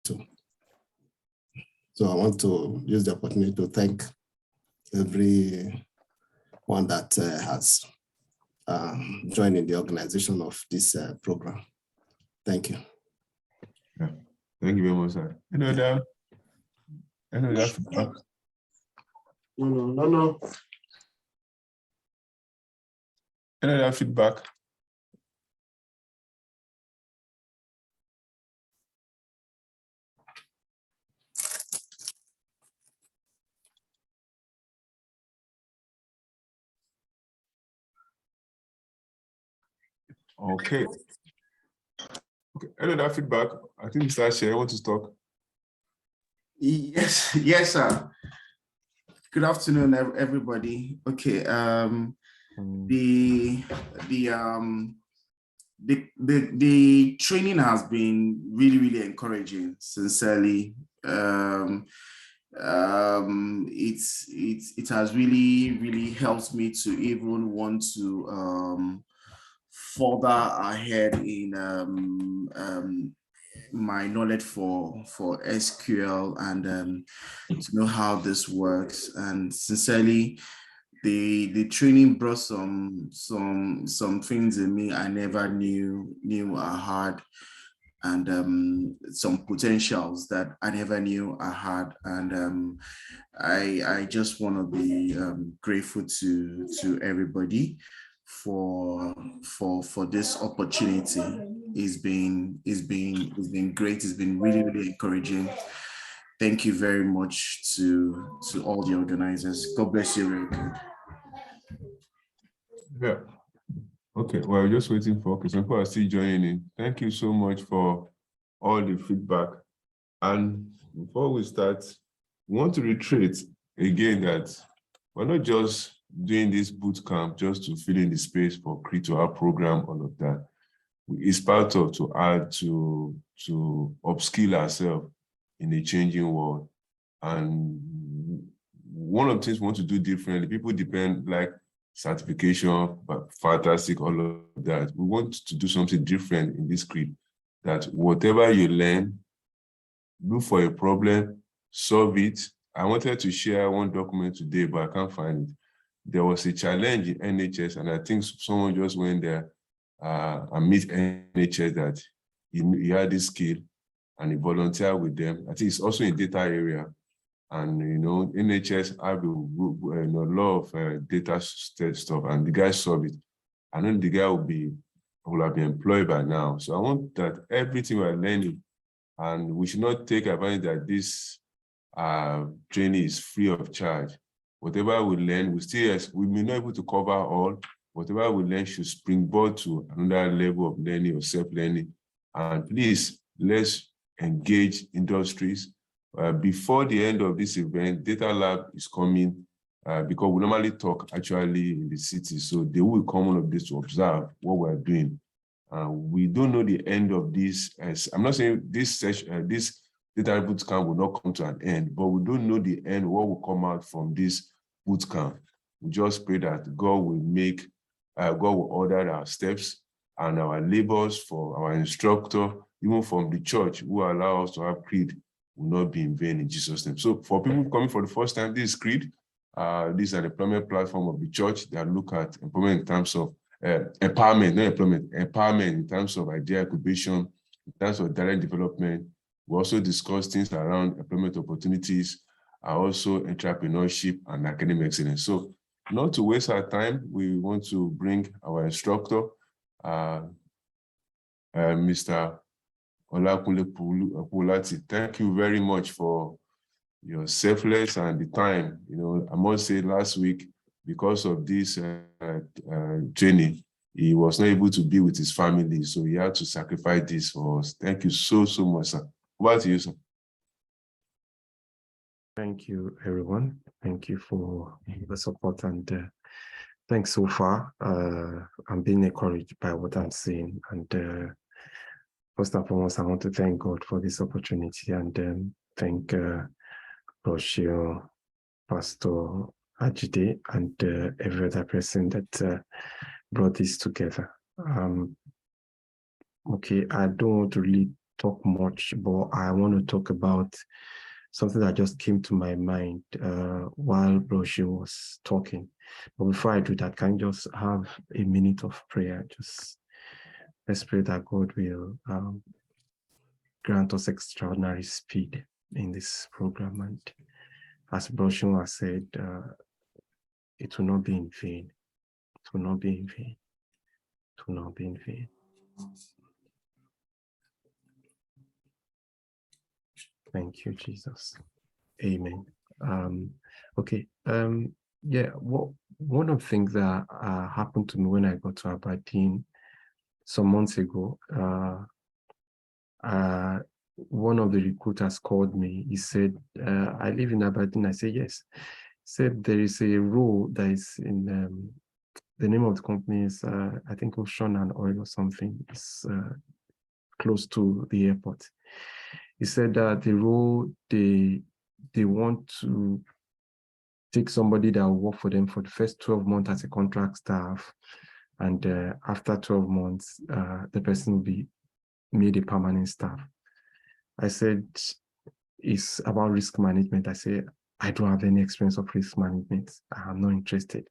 to. So I want to use the opportunity to thank everyone that has joined in the organization of this program. Thank you. Yeah. Thank you very much, sir. Any other feedback? No. Any other feedback? Okay. Any other feedback? I think Mr. Ashe want to talk. Yes, sir. Good afternoon, everybody. Okay. The training has been really encouraging. Sincerely, it has really helped me to even want to further ahead in my knowledge for SQL and to know how this works. And sincerely, the training brought some things in me I never knew I had, and some potentials that I never knew I had. And I just want to be grateful to everybody for this opportunity. It's been great. It's been really encouraging. Thank you very much to all the organizers. God bless you, Rick. Yeah. Okay. Well, we're just waiting for some people are still joining in. Thank you so much for all the feedback. And before we start, we want to reiterate again that we're not just doing this boot camp just to fill in the space for CRE to our program, all of that. It's part of to add to upskill ourselves in a changing world. And one of the things we want to do differently, people depend like certification, but fantastic, all of that. We want to do something different in this script, that whatever you learn, look for a problem, solve it. I wanted to share one document today, but I can't find it. There was a challenge in NHS, and I think someone just went there and meet NHS that he had this skill and he volunteered with them. I think it's also in data area. And, NHS have a lot of data stuff, and the guy solved it. And then the guy will have been employed by now. So I want that everything we're learning, and we should not take advantage that this training is free of charge. Whatever we learn, we may not be able to cover all. Whatever we learn should springboard to another level of learning or self-learning. And please, let's engage industries. Before the end of this event, Data Lab is coming because we normally talk actually in the city. So they will come on of this to observe what we're doing. We don't know the end of this. I'm not saying this session, this Data Bootcamp will not come to an end, but we don't know the end, what will come out from this bootcamp. We just pray that God will order our steps and our labors for our instructor, even from the church, who allow us to have creed, will not be in vain in Jesus' name. So for people coming for the first time, this is Creed. This is an employment platform of the church that look at employment in terms of empowerment in terms of idea incubation, in terms of direct development. We also discuss things around employment opportunities, also entrepreneurship and academic excellence. So not to waste our time, we want to bring our instructor, Mr. Olakunle Pulati. Thank you very much for your selfless and the time. I must say last week, because of this training, he was not able to be with his family, so he had to sacrifice this for us. Thank you so much, sir. Over to you, sir. Thank you, everyone. Thank you for the support, and thanks so far. I'm being encouraged by what I'm seeing, and first and foremost, I want to thank God for this opportunity, and thank Rochelle, Pastor Ajide, and every other person that brought this together. Okay, I don't want to really talk much, but I want to talk about something that just came to my mind while Roshi was talking. But before I do that, can you just have a minute of prayer? Just let's pray that God will grant us extraordinary speed in this program. And as Broshua said, it will not be in vain. It will not be in vain. It will not be in vain. Thank you, Jesus. Amen. Okay. Yeah. One of the things that happened to me when I got to Aberdeen some months ago, one of the recruiters called me. He said, "I live in Aberdeen." I said, "Yes." He said, "There is a role that is in the name of the company is I think Ocean and Oil or something. It's close to the airport." He said that the role they want to take somebody that will work for them for the first 12 months as a contract staff, and after 12 months, the person will be made a permanent staff. I said, it's about risk management. I said, I don't have any experience of risk management. I'm not interested.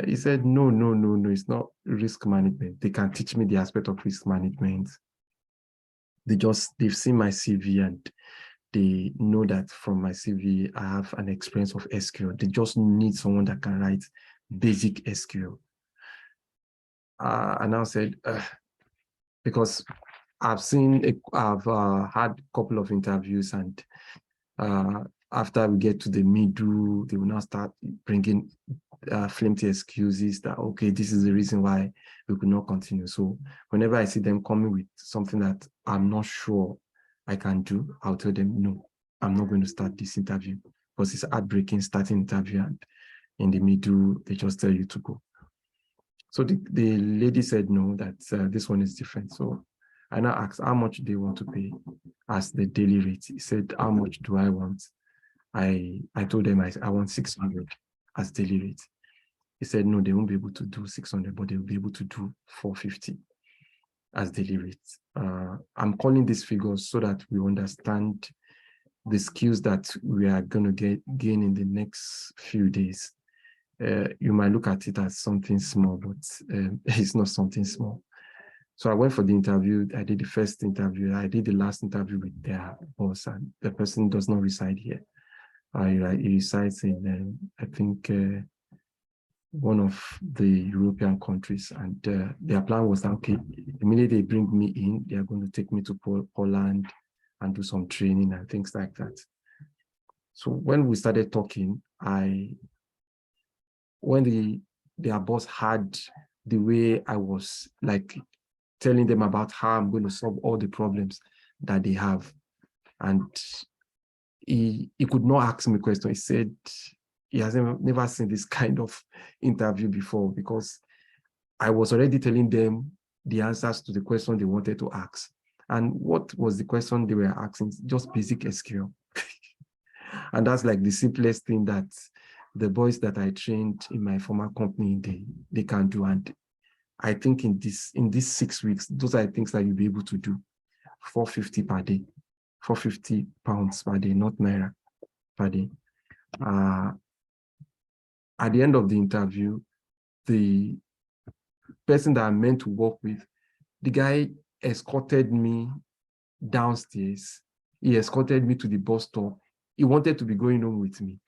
He said, no, it's not risk management. They can teach me the aspect of risk management. They've seen my CV and they know that from my CV, I have an experience of SQL. They just need someone that can write basic SQL. And I said, because I've had a couple of interviews, and after we get to the middle, they will now start bringing flimsy excuses that, okay, this is the reason why we could not continue. So whenever I see them coming with something that I'm not sure I can do, I'll tell them, no, I'm not going to start this interview, because it's heartbreaking starting interview and in the middle, they just tell you to go. So the lady said, no, that this one is different. So I now asked, how much do they want to pay as the daily rate? He said, how much do I want? I told them I want 600 as daily rate. He said, no, they won't be able to do 600, but they'll be able to do 450 as daily rate. I'm calling these figures so that we understand the skills that we are going to gain in the next few days. You might look at it as something small, but it's not something small. So I went for the interview. I did the first interview. I did the last interview with their boss, and the person does not reside here. He resides in, I think, one of the European countries. And their plan was that, okay, immediately they bring me in, they are going to take me to Poland and do some training and things like that. So when we started talking, when their boss had the way I was like telling them about how I'm going to solve all the problems that they have, and he could not ask me questions. He said he has never seen this kind of interview before, because I was already telling them the answers to the question they wanted to ask. And what was the question they were asking? Just basic SQL. And that's like the simplest thing that the boys that I trained in my former company, they can do. And I think in these 6 weeks, those are things that you'll be able to do. 450 per day, 450 pounds per day, not naira per day. At the end of the interview, the person that I'm meant to work with, the guy escorted me downstairs. He escorted me to the bus stop. He wanted to be going home with me.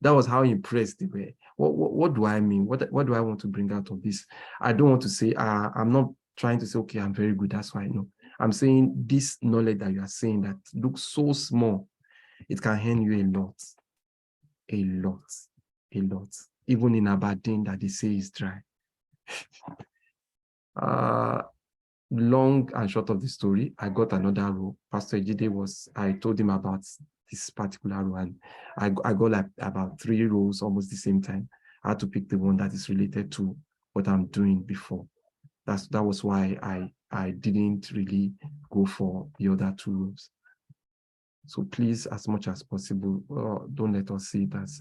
That was how impressed they were. What do I mean? What do I want to bring out of this? I don't want to say, I'm not trying to say, okay, I'm very good, that's why I know. I'm saying this knowledge that you are saying that looks so small, it can earn you a lot. Even in Aberdeen that they say is dry. Long and short of the story, I got another role. Pastor Ejide I told him about this particular role, and I got like about 3 roles almost the same time. I had to pick the one that is related to what I'm doing before. That was why I didn't really go for the other 2 roles. So please, as much as possible, don't let us see it as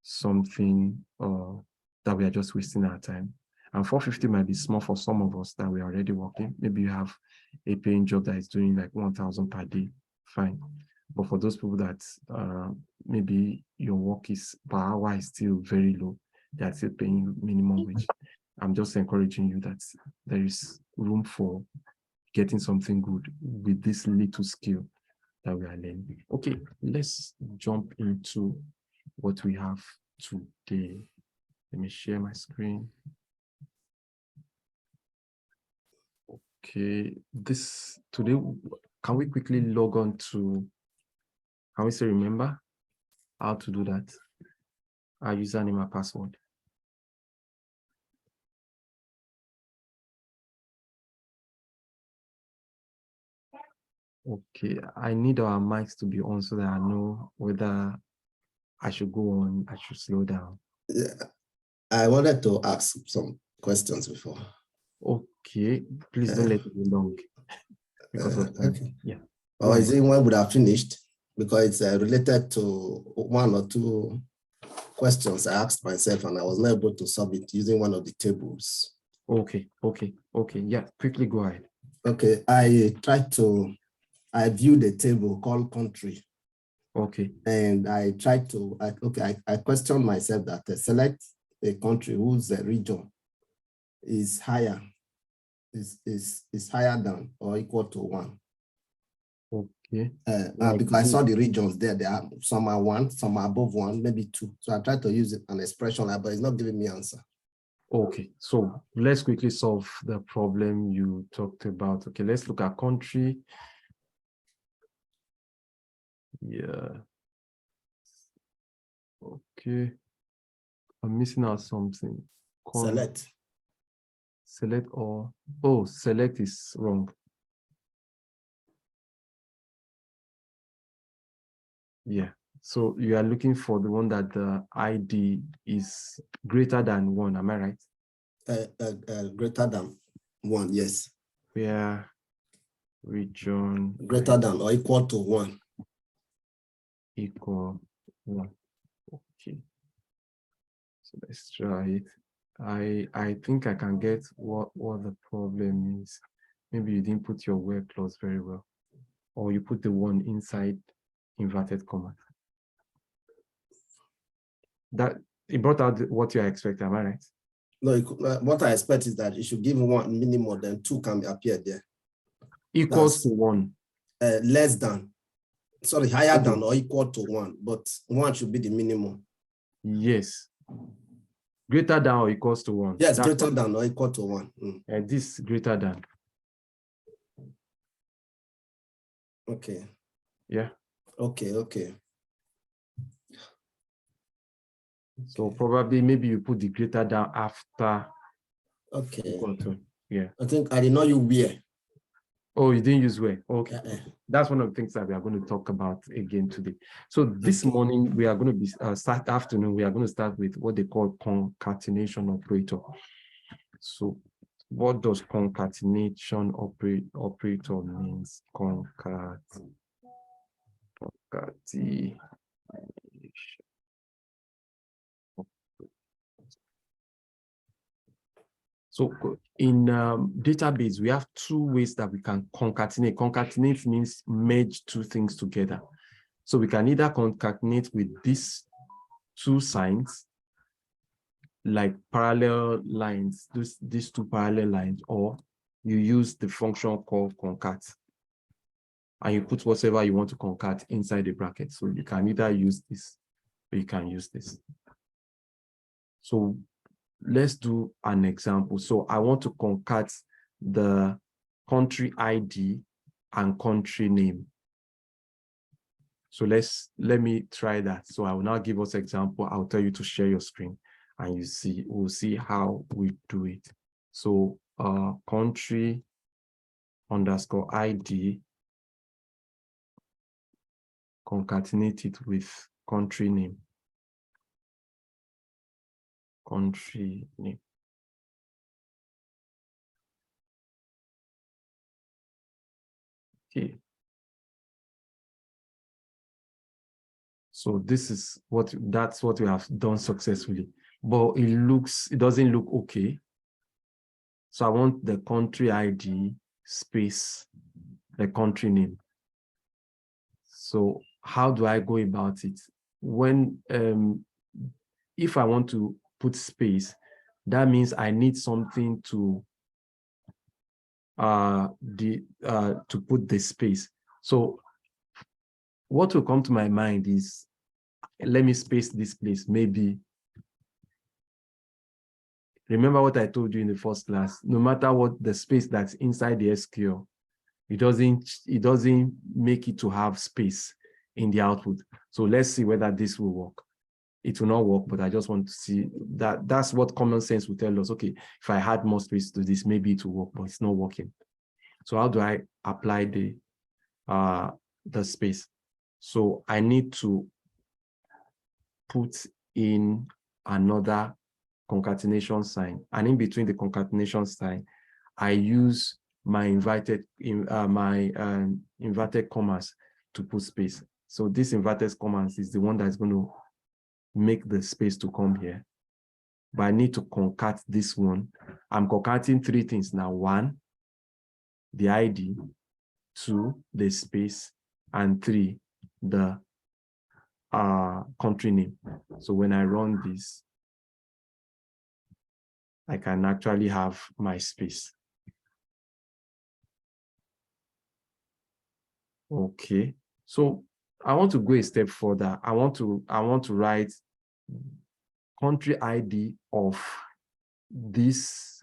something that we are just wasting our time. And 450 might be small for some of us that we are already working. Maybe you have a paying job that is doing like 1,000 per day, fine. But for those people that maybe your work is per hour is still very low, they are still paying you minimum wage. I'm just encouraging you that there is room for getting something good with this little skill that we are learning. Okay, let's jump into what we have today. Let me share my screen. Okay, this today, can we quickly log on to, can we say remember how to do that? Our username and password. Okay, I need our mics to be on so that I know whether I should go on, I should slow down. Yeah, I wanted to ask some questions before. Okay, please don't let it be long because of time. Okay. Yeah. Or is it when we have finished? Because it's related to one or two questions I asked myself and I was not able to solve it using one of the tables. Okay. Yeah, quickly go ahead. Okay, I viewed a table called country. Okay. And I tried to, I questioned myself that select a country whose region is higher, is higher than or equal to 1. Okay. Because I saw the regions there, some are 1, some are above 1, maybe 2. So I tried to use an expression, but it's not giving me answer. Okay, so let's quickly solve the problem you talked about. Okay, let's look at country. Yeah. Okay. I'm missing out something. Select. Select or, oh, select is wrong. Yeah. So you are looking for the one that the ID is greater than 1, am I right? Greater than 1, yes. Where region Greater than or equal to 1. Equal 1. Okay. So let's try it. I think I can get what the problem is. Maybe you didn't put your where clause very well, or you put the 1 inside inverted comma. That it brought out what you are expecting, am I right? No, what I expect is that it should give 1 minimum, then 2 can appear there. Equals to 1. Less than, sorry, higher Okay. than or equal to 1, but 1 should be the minimum. Yes. Greater than or equals to 1. Yes, greater than or equal to 1. This greater than. Okay. Yeah. Okay. So probably maybe you put the greater than after. Okay. Equal to. Yeah. I think I did not use where. Oh, you didn't use where? Okay. That's one of the things that we are going to talk about again today. So this morning we are going to be afternoon. We are going to start with what they call concatenation operator. So what does concatenation operator means? Concatenation. So in database, we have 2 ways that we can concatenate. Concatenate means merge 2 things together. So we can either concatenate with these 2 signs, like parallel lines, these 2 parallel lines, or you use the function called concat. And you put whatever you want to concat inside the bracket. So you can either use this or you can use this. So let's do an example. So I want to concat the country ID and country name. So let me try that. So I will now give us example. I'll tell you to share your screen and we'll see how we do it. So country underscore ID, concatenate it with country name. Country name. Okay. So that's what we have done successfully, but it doesn't look okay. So I want the country ID space, the country name. So how do I go about it? When, if I want to put space, that means I need something to put the space. So what will come to my mind is, let me space this place. Maybe, remember what I told you in the first class, no matter what the space that's inside the SQL, it doesn't make it to have space in the output. So let's see whether this will work. It will not work, but I just want to see that. That's what common sense will tell us. Okay, if I had more space to this, maybe it will work, but it's not working. So how do I apply the space? So I need to put in another concatenation sign, and in between the concatenation sign, I use my inverted commas to put space. So this inverted commas is the one that's going to make the space to come here. But I need to concat this one. I'm concatenating three things now. One, the ID. Two, the space. And three, the country name. So when I run this, I can actually have my space. Okay, so I want to go a step further. I want to write country ID of this,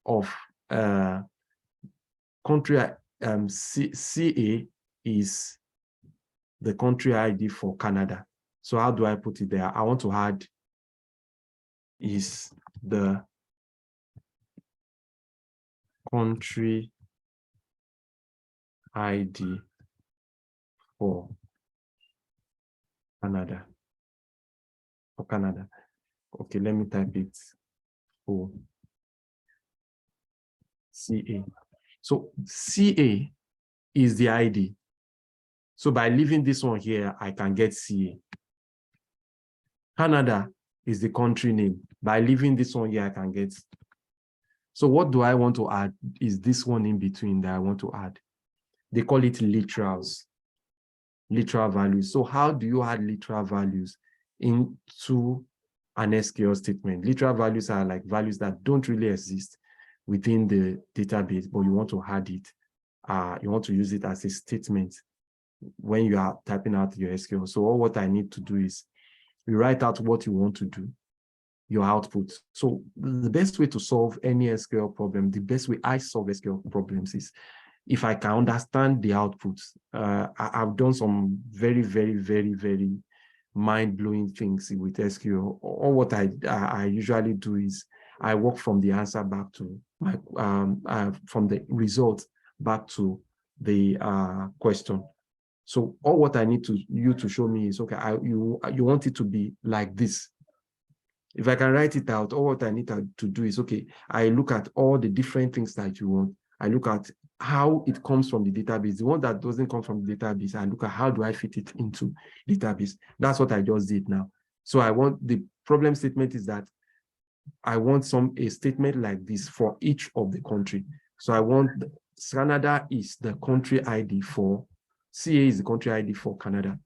of country CA is the country ID for Canada. So how do I put it there? I want to add is the country ID for Canada. For Canada. Okay, let me type it for CA. So CA is the ID. So by leaving this one here, I can get CA. Canada is the country name. By leaving this one here, I can get. So what do I want to add is this one in between that I want to add. They call it literals, literal values. So how do you add literal values into an SQL statement? Literal values are like values that don't really exist within the database, but you want to add it. You want to use it as a statement when you are typing out your SQL. So all what I need to do is you write out what you want to do, your output. So the best way to solve any SQL problem, the best way I solve SQL problems is if I can understand the outputs. I've done some very, very, very, very mind-blowing things with SQL. Or what I usually do is I work from the answer back to my from the result back to the question. So all what I need you to show me is, okay, you want it to be like this. If I can write it out, all what I need to do is, okay, I look at all the different things that you want. I look at how it comes from the database. The one that doesn't come from the database, I look at how do I fit it into database. That's what I just did now. So I want the problem statement is that I want a statement like this for each of the country. So I want Canada is the country ID for, CA is the country ID for Canada.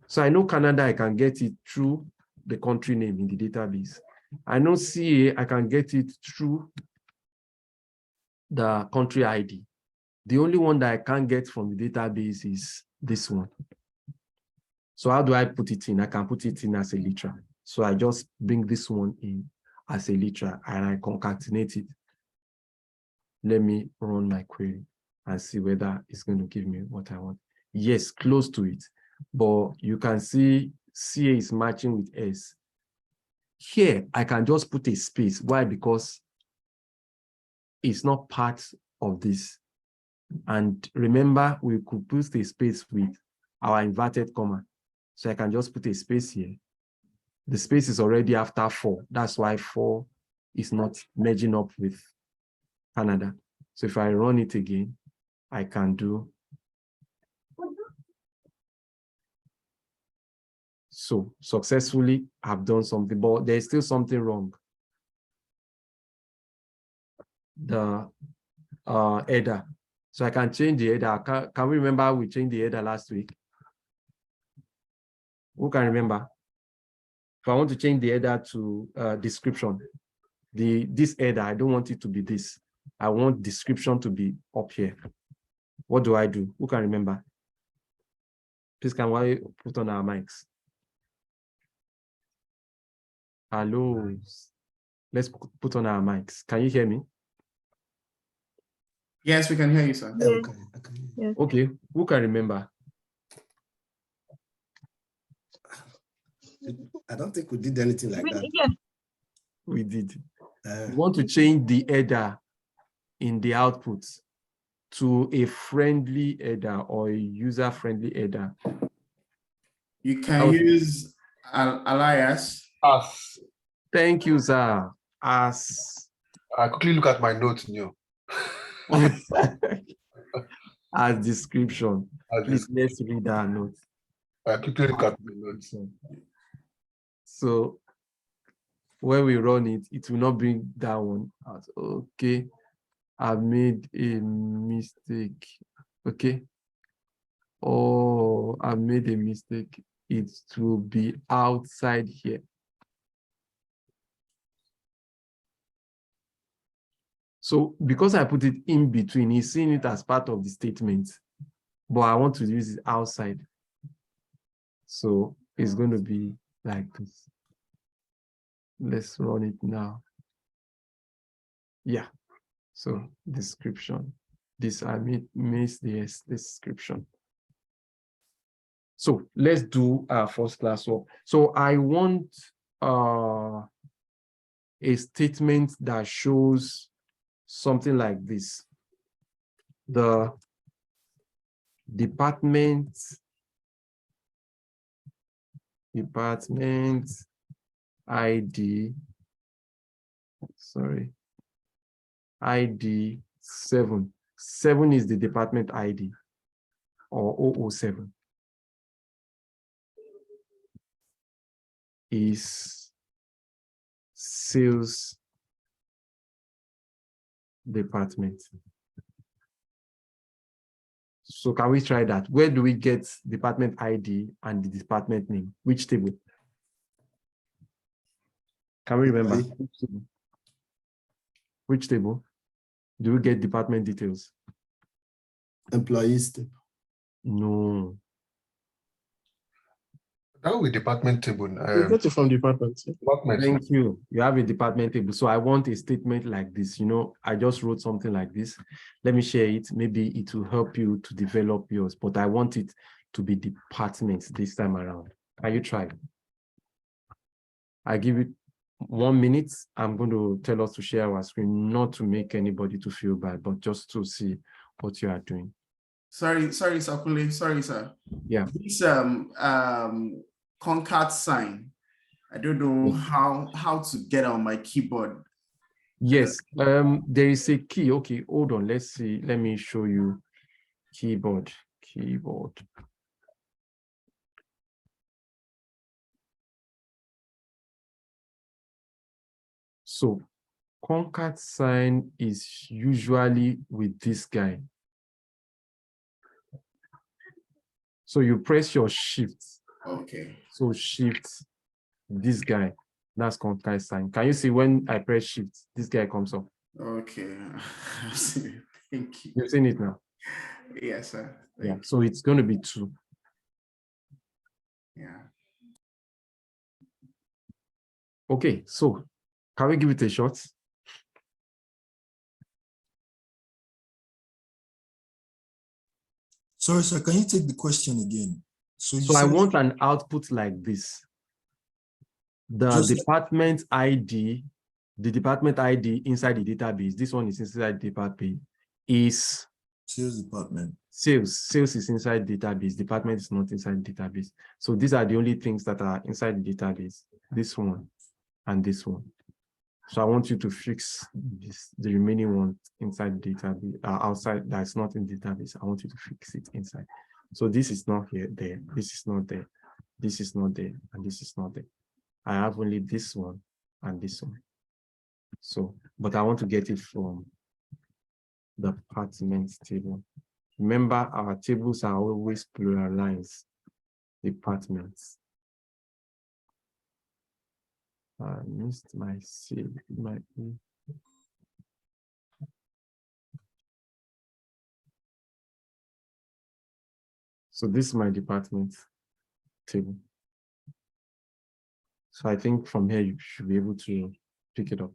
So I know Canada, I can get it through the country name in the database. I know CA, I can get it through the country ID. The only one that I can't get from the database is this one. So how do I put it in? I can put it in as a literal. So I just bring this one in as a literal and I concatenate it. Let me run my query and see whether it's going to give me what I want. Yes, close to it. But you can see CA is matching with S. Here, I can just put a space. Why? Because it's not part of this. And remember, we could put a space with our inverted comma. So I can just put a space here. The space is already after 4. That's why 4 is not merging up with Canada. So if I run it again, I can do. So successfully, I've done something, but there's still something wrong. the header. So I can change the header. Can we remember we changed the header last week? Who can remember? If I want to change the header to description, this header, I don't want it to be this. I want description to be up here. What do I do? Who can remember? Please, can we put on our mics? Hello. Let's put on our mics. Can you hear me? Yes, we can hear you, sir. Yeah, okay. Yes. Okay. Who can remember? I don't think we did anything like that. Yes. We did. We want to change the header in the output to a friendly header or a user-friendly header. You can use alias. As Thank you, sir. As I quickly look at my notes now. as description. As Please, let's read that note. I quickly look at my notes. So when we run it, it will not bring that one out. Okay, I made a mistake. Okay. Oh, I made a mistake. It will be outside here. So because I put it in between, he's seeing it as part of the statement, but I want to use it outside. So it's going to be like this. Let's run it now. Yeah. So description. This I missed the description. So let's do our first class work. So I want a statement that shows something like this. The department ID, sorry, ID 7. 7 is the department ID, or 007 is sales department. So can we try that? Where do we get department ID and the department name? Which table? Can we remember? Which table do we get department details? Employees. No. That will be department table. You get it from department. Department. Thank you. You have a department table. So I want a statement like this. You know, I just wrote something like this. Let me share it. Maybe it will help you to develop yours, but I want it to be departments this time around. Can you try? I give it 1 minute. I'm going to tell us to share our screen, not to make anybody to feel bad, but just to see what you are doing. Sorry, Sir Kule. Sorry, sir. Yeah. This concat sign. I don't know how to get on my keyboard. Yes, there is a key. Okay, hold on. Let's see. Let me show you keyboard. So concat sign is usually with this guy. So you press your shift. Okay. So shift, this guy, that's concat sign. Can you see when I press shift, this guy comes up? Okay. Thank you. You've seen it now? Yes, sir. Yeah, so it's going to be 2. Yeah. Okay, so can we give it a shot? Sorry, sir, can you take the question again? So I want an output like this. The department ID, the department ID inside the database, this one is inside the database, is sales department. Sales is inside database, department is not inside database. So these are the only things that are inside the database, this one and this one. So I want you to fix this, the remaining one inside the database, outside that's not in the database. I want you to fix it inside. So this is not here, there, this is not there, this is not there, and this is not there. I have only this one and this one. So, but I want to get it from Department table. Remember, our tables are always pluralized. Departments. I missed my C, my E. So this is my department table. So I think from here you should be able to pick it up.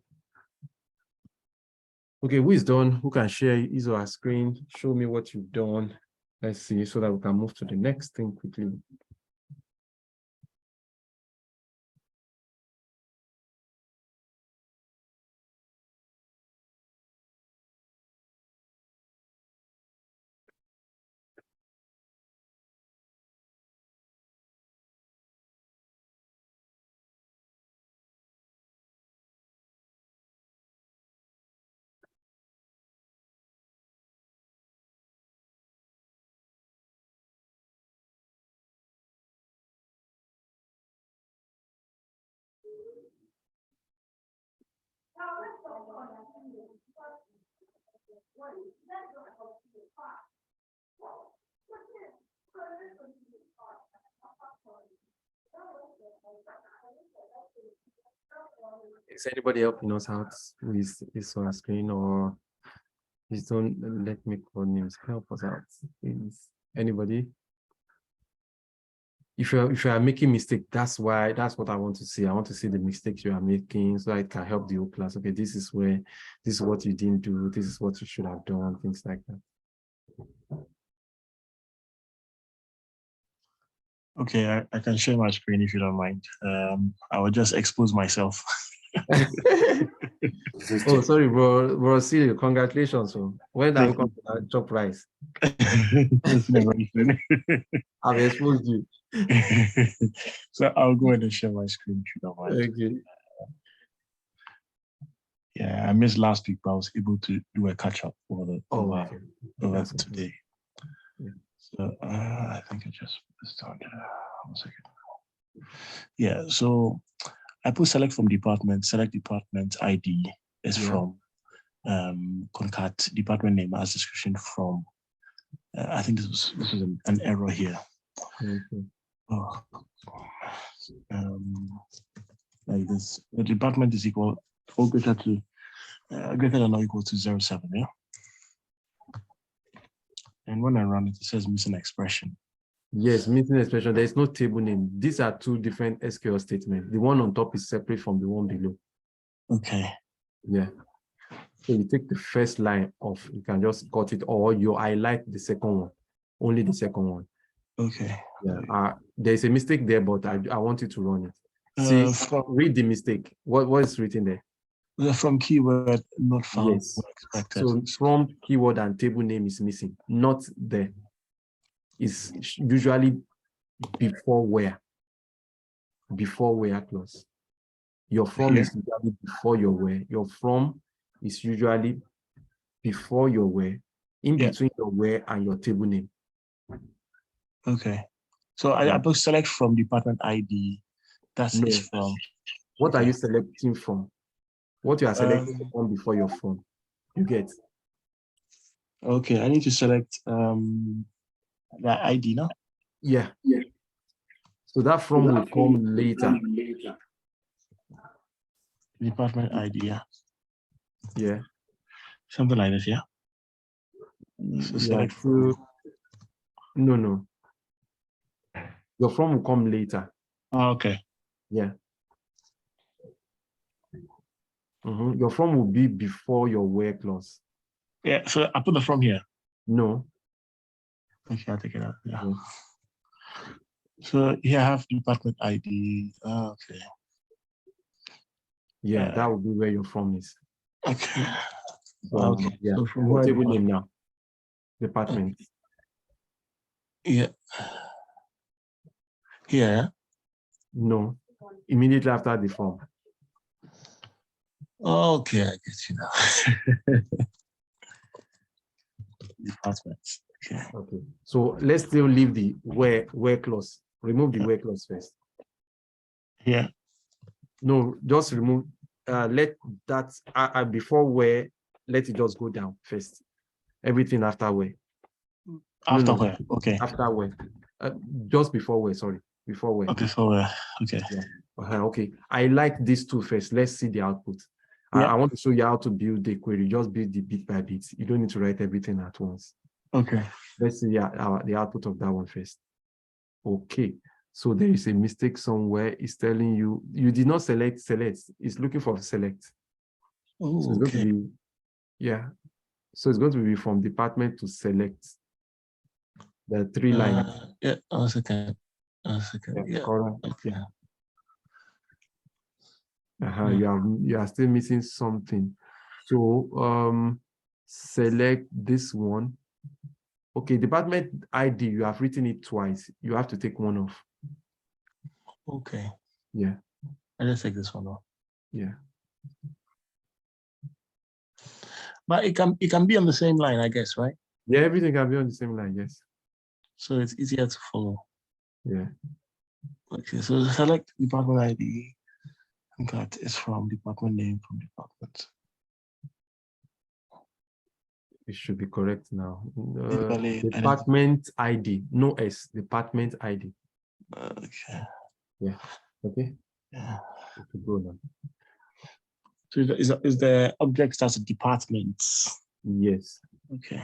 Okay, who is done? Who can share his or her screen? Show me what you've done. Let's see, so that we can move to the next thing quickly. Is anybody helping us out with this on screen, or please don't let me call names? Help us out, please. Anybody? If you are making mistake, that's what I want to see. I want to see the mistakes you are making so I can help the whole class. Okay, this is what you didn't do, this is what you should have done, things like that. Okay, I can share my screen if you don't mind. I will just expose myself. Oh, sorry, bro. See, congratulations. When are we going to chop rice? I've exposed you. So I'll go ahead and share my screen if you don't mind. Okay. Yeah, I missed last week, but I was able to do a catch up over today. Yeah. So I think I just started. 1 second. Yeah, so I put select from department, select department ID is from concat department name as description from. I think this was an error here. Okay. Oh. Like this, the department is equal or greater than or equal to 07, yeah. And when I run it, it says missing expression. Yes, missing expression. There is no table name. These are two different SQL statements. The one on top is separate from the one below. Okay. Yeah. So you take the first line off. You can just cut it, or you highlight the second one. Only the second one. Okay. Yeah. There's a mistake there, but I want you to run it. See, read the mistake. What is written there? From keyword not found. Yes. So from keyword and table name is missing. Not there. It's usually before where. Before where clause. Your from is usually before your where. Your from is usually before your where. In between your where and your table name. Okay. So I put select from department ID. That is from. What are you selecting from? What you are selecting from before your from. You get. Okay, I need to select the ID now. Yeah. So that from will come later. Department ID, yeah. Yeah. Something like this, yeah. So select from. No. Your from will come later. Oh, okay. Yeah. Your from will be before your where clause. Yeah, so I put the from here. No. Okay, I'll take it out. Yeah. So here I have department ID. Okay. Yeah, that would be where your from is. Okay. Okay. Yeah. So from what table name now? Department. Yeah. Here. No. Immediately after the from. Okay, I get you now. Departments. Okay. So let's still leave the where clause. Remove the where clause first. Yeah. No, just remove. Let that before where. Let it just go down first. Everything after where. After where? Okay. After where. Just before where, sorry. Before where. Okay, for where? Okay. Yeah. Okay. I like these two first. Let's see the output. Yeah. I want to show you how to build the query. Just build the bit by bit. You don't need to write everything at once. Okay. Let's see the output of that one first. Okay. So there is a mistake somewhere. It's telling you, you did not select. It's looking for select. Oh, so it's going to be, yeah. So it's going to be from department to select. The 3 lines. Yeah, a second. Yeah. Correct. Okay. You are still missing something. So select this one. Okay, department ID, you have written it twice. You have to take one off. Okay. Yeah. I just take this one off. Yeah. But it can be on the same line, I guess, right? Yeah, everything can be on the same line, yes. So it's easier to follow. Yeah. Okay, so select department ID. That is from department name from department. It should be correct now. Department ID, no S, department ID. Okay. Yeah. Okay. Yeah. We could go now. So is the object as a department? Yes. Okay.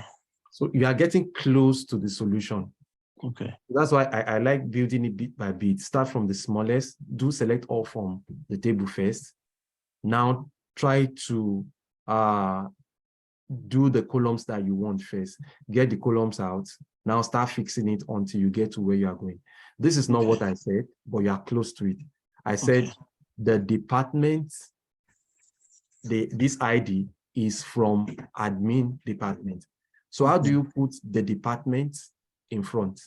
So you are getting close to the solution. Okay. That's why I like building it bit by bit. Start from the smallest, do select all from the table first. Now try to do the columns that you want first. Get the columns out. Now start fixing it until you get to where you are going. This is not what I said, but you are close to it. I said the department, this ID is from admin department. So how do you put the department in front?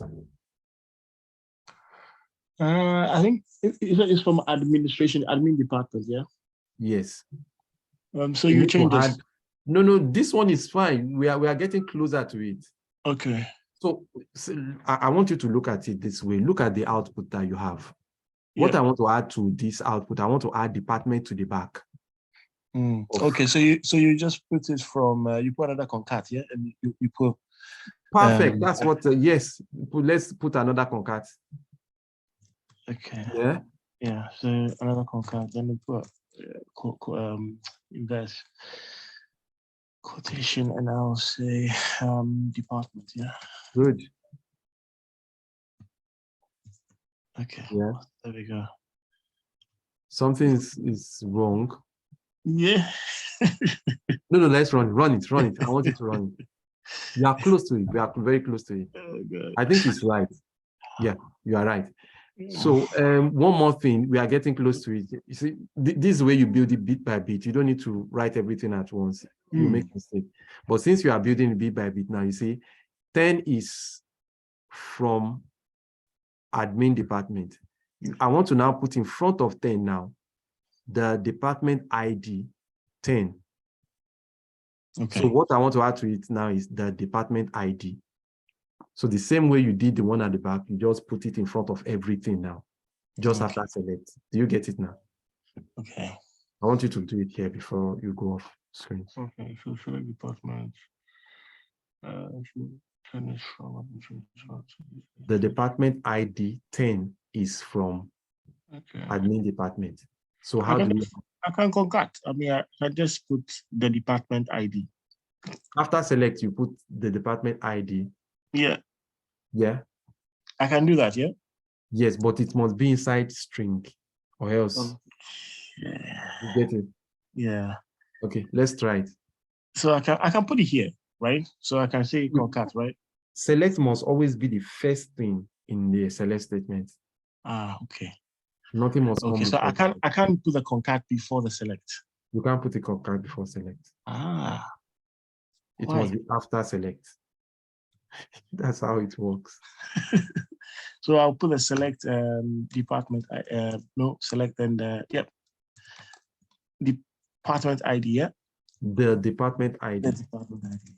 I think it's from administration, admin department, yeah? Yes. So you change this. No, this one is fine. We are getting closer to it. Okay. So I want you to look at it this way. Look at the output that you have. What I want to add to this output, I want to add department to the back. Okay, so you just put it from you put another concat, yeah, and you put perfect. That's what. Yes, let's put another concat. Okay. Yeah. So another concat, then we put invest quotation, and I'll say department. Yeah. Good. Okay. Yeah. There we go. Something is wrong. Yeah. No, let's run it. I want you to run it. We are close to it. We are very close to it. Oh, I think it's right. Yeah, you are right. So one more thing, we are getting close to it. You see, this is where you build it bit by bit. You don't need to write everything at once. You make a mistake. But since you are building it bit by bit now, you see, 10 is from admin department. I want to now put in front of 10 now, the department ID 10. Okay. So what I want to add to it now is the department ID. So the same way you did the one at the back, you just put it in front of everything now, just after select. Do you get it now? Okay. I want you to do it here before you go off screen. Okay, so select department. The department ID 10 is from admin department. So how do you? I can concat. I mean, I just put the department ID. After select, you put the department ID. Yeah. Yeah. I can do that, yeah? Yes, but it must be inside string or else. You get it? Yeah. Okay, let's try it. So I can put it here, right? So I can say concat, right? Select must always be the first thing in the select statement. Okay. Nothing must come. Okay, so I can't put the concat before the select. You can't put the concat before select. It must be after select. That's how it works. So I'll put the select department. Select and department ID. Yeah. The department ID. The department ID.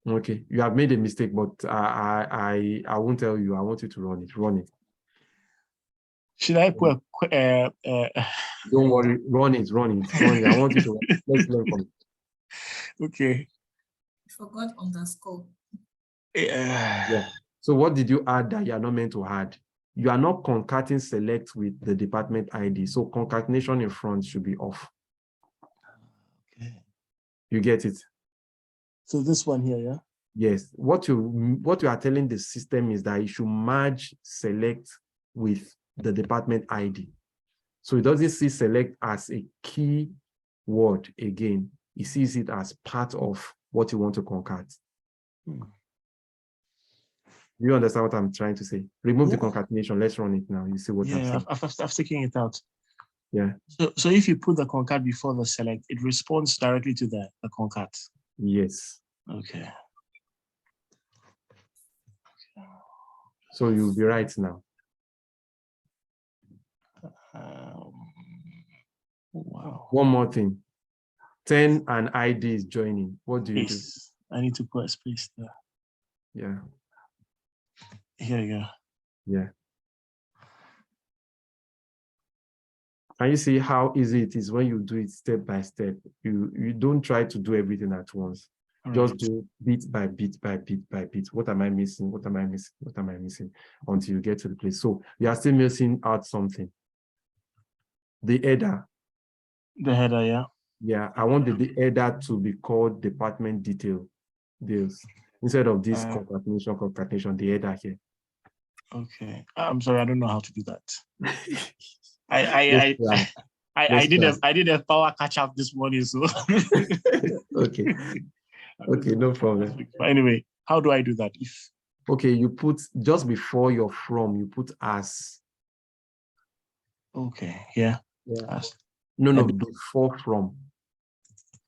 Okay, you have made a mistake, but I won't tell you. I want you to run it. Run it. Should I put Don't worry, run it. I want you to let's learn from it. okay. Forgot underscore. Yeah. So what did you add that you are not meant to add? You are not concatenating select with the department ID. So concatenation in front should be off. Okay. You get it? So this one here, yeah? Yes. What you are telling the system is that you should merge select with the department ID. So it doesn't see select as a key word again. It sees it as part of what you want to concat. Do you understand what I'm trying to say? Remove the concatenation. Let's run it now. You see what I'm saying? I've taken it out. Yeah. So if you put the concat before the select, it responds directly to the concat. Yes. Okay. So you'll be right now. Wow. One more thing. 10 and ID is joining. What do you do? I need to put a space there. Yeah. Here you go. Yeah. Can you see how easy it is when you do it step by step? You don't try to do everything at once. Just do bit by bit by bit by bit. What am I missing? What am I missing? What am I missing? Until you get to the place. So you are still missing out something. The header. The header, yeah. Yeah, I want the header to be called department deals instead of this concatenation, the header here. Okay. I'm sorry, I don't know how to do that. I did a power catch up this morning, so okay. Okay, no problem. But anyway, how do I do that? Okay, you put just before your from, you put as. Okay, yeah. As. No, before from.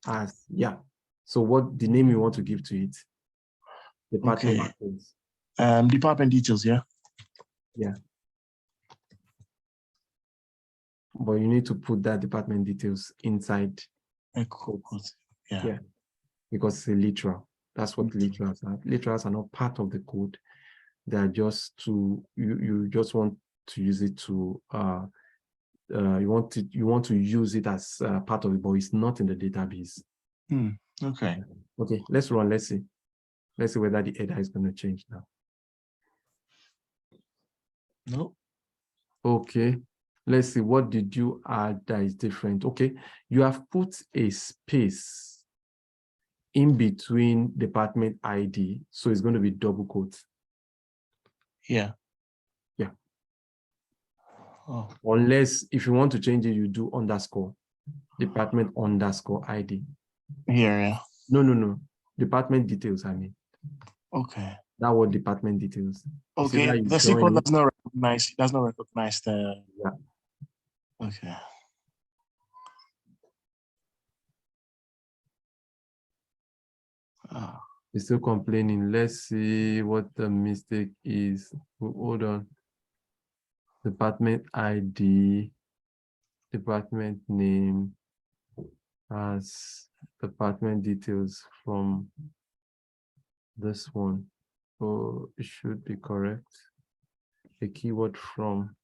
As, yeah. So what the name you want to give to it? Department details. Department details, yeah. Yeah. But you need to put that department details inside. Yeah. Because it's a literal. That's what literals are. Literals are not part of the code. They are just you just want to use it to you want to use it as part of it, but it's not in the database. Okay. Okay, let's run. Let's see whether the header is going to change now. No. Okay, let's see. What did you add that is different? Okay, you have put a space in between department ID, so it's going to be double quotes. Yeah. Yeah. Oh. Unless if you want to change it, you do underscore, department underscore ID. Here, yeah. No. Department details, I mean. Okay. That was department details. Okay. The SQL does not recognize the. Yeah. Okay. You're still complaining. Let's see what the mistake is. Hold on. Department ID, department name as department details from this one. So it should be correct. A keyword from.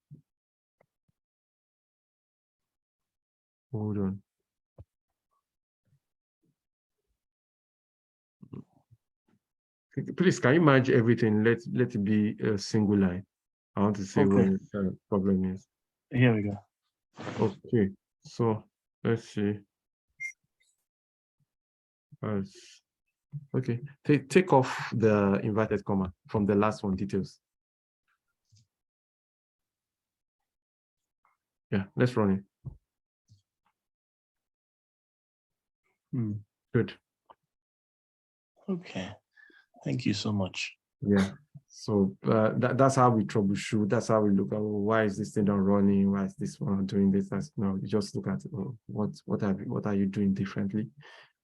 Hold on. Please, can you merge everything? Let it be a single line. I want to see where the problem is. Here we go. Okay, so let's see. Okay, take off the inverted comma from the last one, details. Yeah, let's run it. Good. Okay, thank you so much. Yeah, so that's how we troubleshoot. That's how we look at why is this thing not running? Why is this one doing this? No, you just look at what are you doing differently?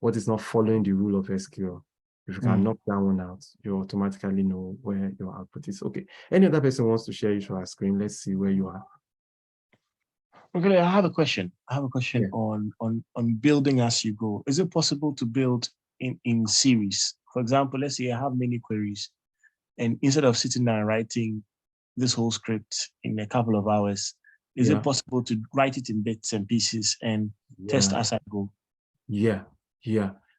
What is not following the rule of SQL? If you can knock that one out, you automatically know where your output is. Okay. Any other person wants to share your screen? Let's see where you are. Okay, I have a question. On building as you go. Is it possible to build in series? For example, let's say I have many queries, and instead of sitting there and writing this whole script in a couple of hours, Is it possible to write it in bits and pieces and test as I go? Yeah.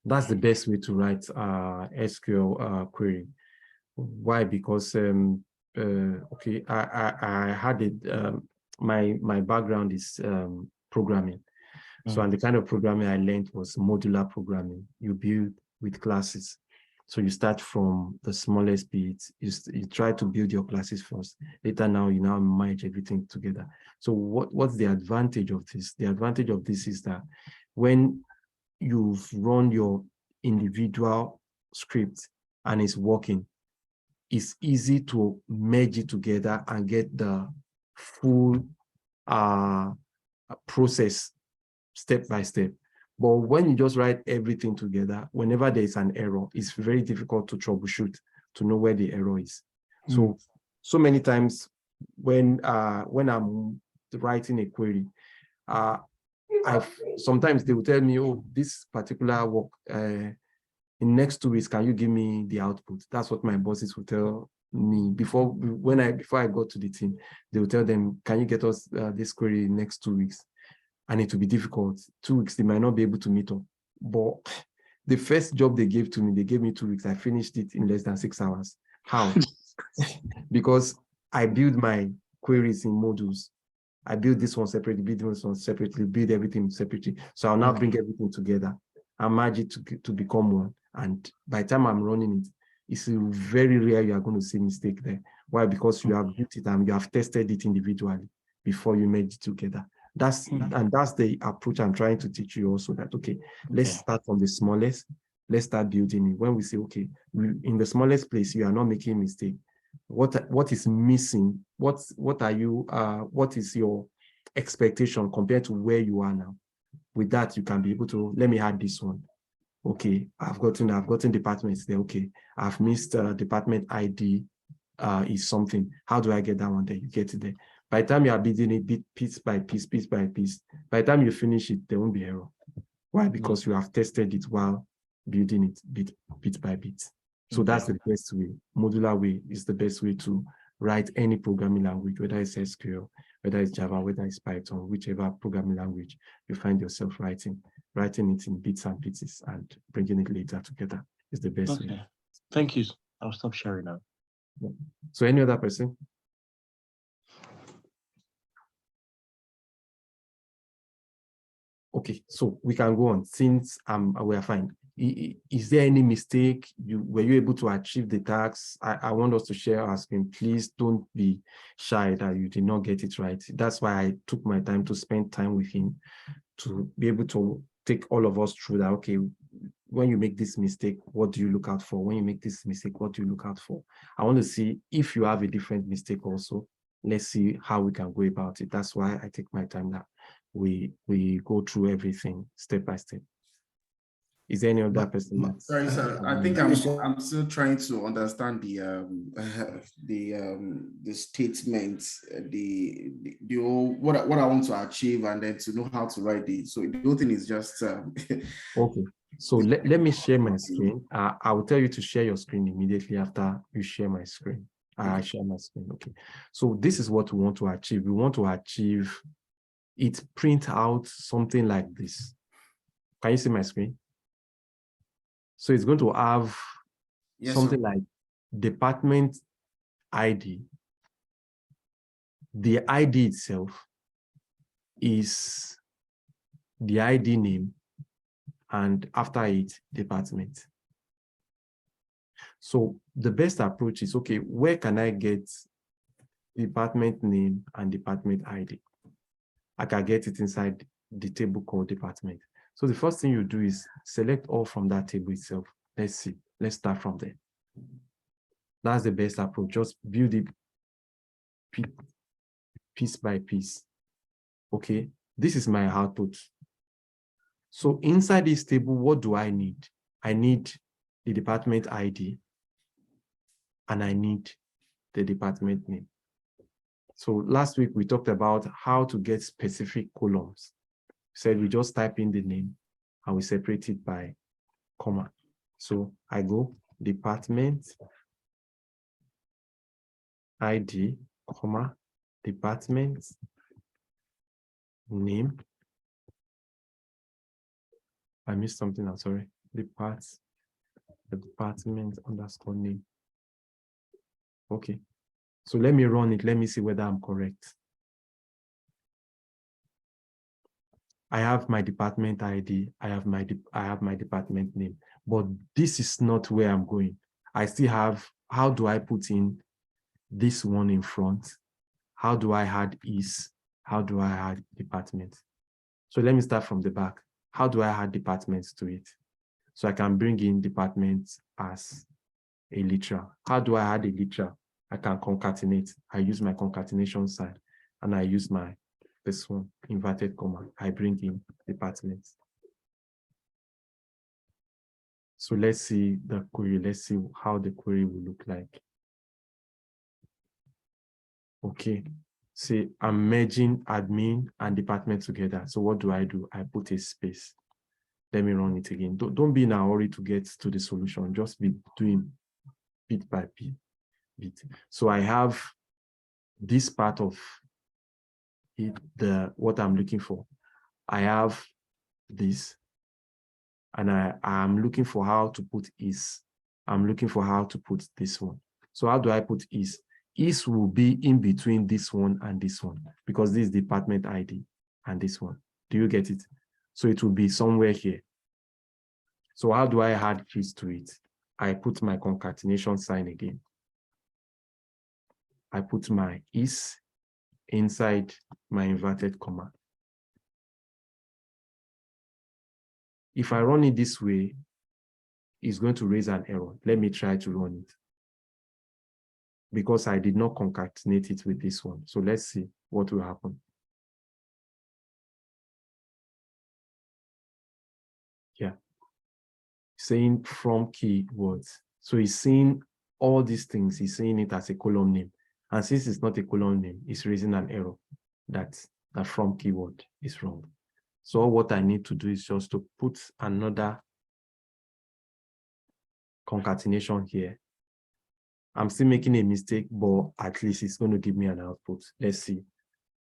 That's the best way to write SQL query. Why? Because okay, I had it. My background is programming. So, and the kind of programming I learned was modular programming. You build with classes. So you start from the smallest bit. You try to build your classes first. Later, now you now merge everything together. So what's the advantage of this? The advantage of this is that when you've run your individual script and it's working, it's easy to merge it together and get the full process step by step. But when you just write everything together, whenever there is an error, it's very difficult to troubleshoot, to know where the error is. So many times when I'm writing a query, sometimes they will tell me, oh, this particular work, in next 2 weeks, can you give me the output? That's what my bosses will tell me before I go to the team. They will tell them, can you get us this query in next 2 weeks? And it will be difficult. 2 weeks, they might not be able to meet up. But the first job they gave to me, they gave me 2 weeks. I finished it in less than 6 hours. How? Because I build my queries in modules. I build this one separately, build this one separately, build everything separately. So I'll now bring everything together and merge it to become one. And by the time I'm running it, it's very rare you are going to see mistake there. Why? Because you have built it and you have tested it individually before you merge it together. That's the approach I'm trying to teach you also, that, okay, let's start from the smallest. Let's start building it. When we say, okay, in the smallest place, you are not making a mistake. What is missing? What is your expectation compared to where you are now? With that, you can be able to, let me add this one. Okay, I've gotten departments there. Okay, I've missed department ID is something. How do I get that one there? You get it there. By the time you are building it piece by piece, by the time you finish it, there won't be error. Why? Because you have tested it while building it bit by bit. So that's the best way. Modular way is the best way to write any programming language, whether it's SQL, whether it's Java, whether it's Python, whichever programming language you find yourself writing it in bits and pieces and bringing it later together is the best way. Thank you. I'll stop sharing now. So any other person? Okay, so we can go on since we are fine. Is there any mistake? Were you able to achieve the tasks? I want us to share our screen. Please don't be shy that you did not get it right. That's why I took my time to spend time with him to be able to take all of us through that. Okay, when you make this mistake, what do you look out for? When you make this mistake, what do you look out for? I want to see if you have a different mistake also. Let's see how we can go about it. That's why I take my time that we go through everything step by step. Is there any other person? Sorry, sir. I think I'm still trying to understand the statements, the whole, what I want to achieve, and then to know how to write it. So the whole thing is just okay. So let me share my screen. I will tell you to share your screen immediately after you share my screen. I share my screen. Okay. So this is what we want to achieve. We want to achieve it. Print out something like this. Can you see my screen? So it's going to have something like department ID. The ID itself is the ID name, and after it, department. So the best approach is, okay, where can I get department name and department ID? I can get it inside the table called department. So the first thing you do is select all from that table itself. Let's see. Let's start from there. That's the best approach. Just build it piece by piece. Okay, this is my output. So inside this table, what do I need? I need the department ID and I need the department name. So last week we talked about how to get specific columns. Said we just type in the name and we separate it by comma. So I go department ID, comma, department name. I missed something. I'm sorry. The department underscore name. Okay. So let me run it. Let me see whether I'm correct. I have my department ID. I have my department name, but this is not where I'm going. I still have, how do I put in this one in front? How do I add is? How do I add department? So let me start from the back. How do I add departments to it? So I can bring in departments as a literal. How do I add a literal? I can concatenate. I use my concatenation sign and I use this one, inverted comma. I bring in departments. So let's see the query. Let's see how the query will look like. Okay. See, I'm merging admin and department together. So what do? I put a space. Let me run it again. Don't be in a hurry to get to the solution. Just be doing bit by bit. So I have this part of it, what I'm looking for. I have this, and I'm looking for how to put is. I'm looking for how to put this one. So how do I put is? Is will be in between this one and this one, because this is department ID and this one. Do you get it? So it will be somewhere here. So how do I add is to it? I put my concatenation sign again. I put my is inside my inverted comma. If I run it this way, it's going to raise an error. Let me try to run it, because I did not concatenate it with this one. So let's see what will happen. Yeah. Saying from keywords. So he's saying all these things, he's saying it as a column name. And since it's not a column name, it's raising an error that from keyword is wrong. So what I need to do is just to put another concatenation here. I'm still making a mistake, but at least it's going to give me an output. Let's see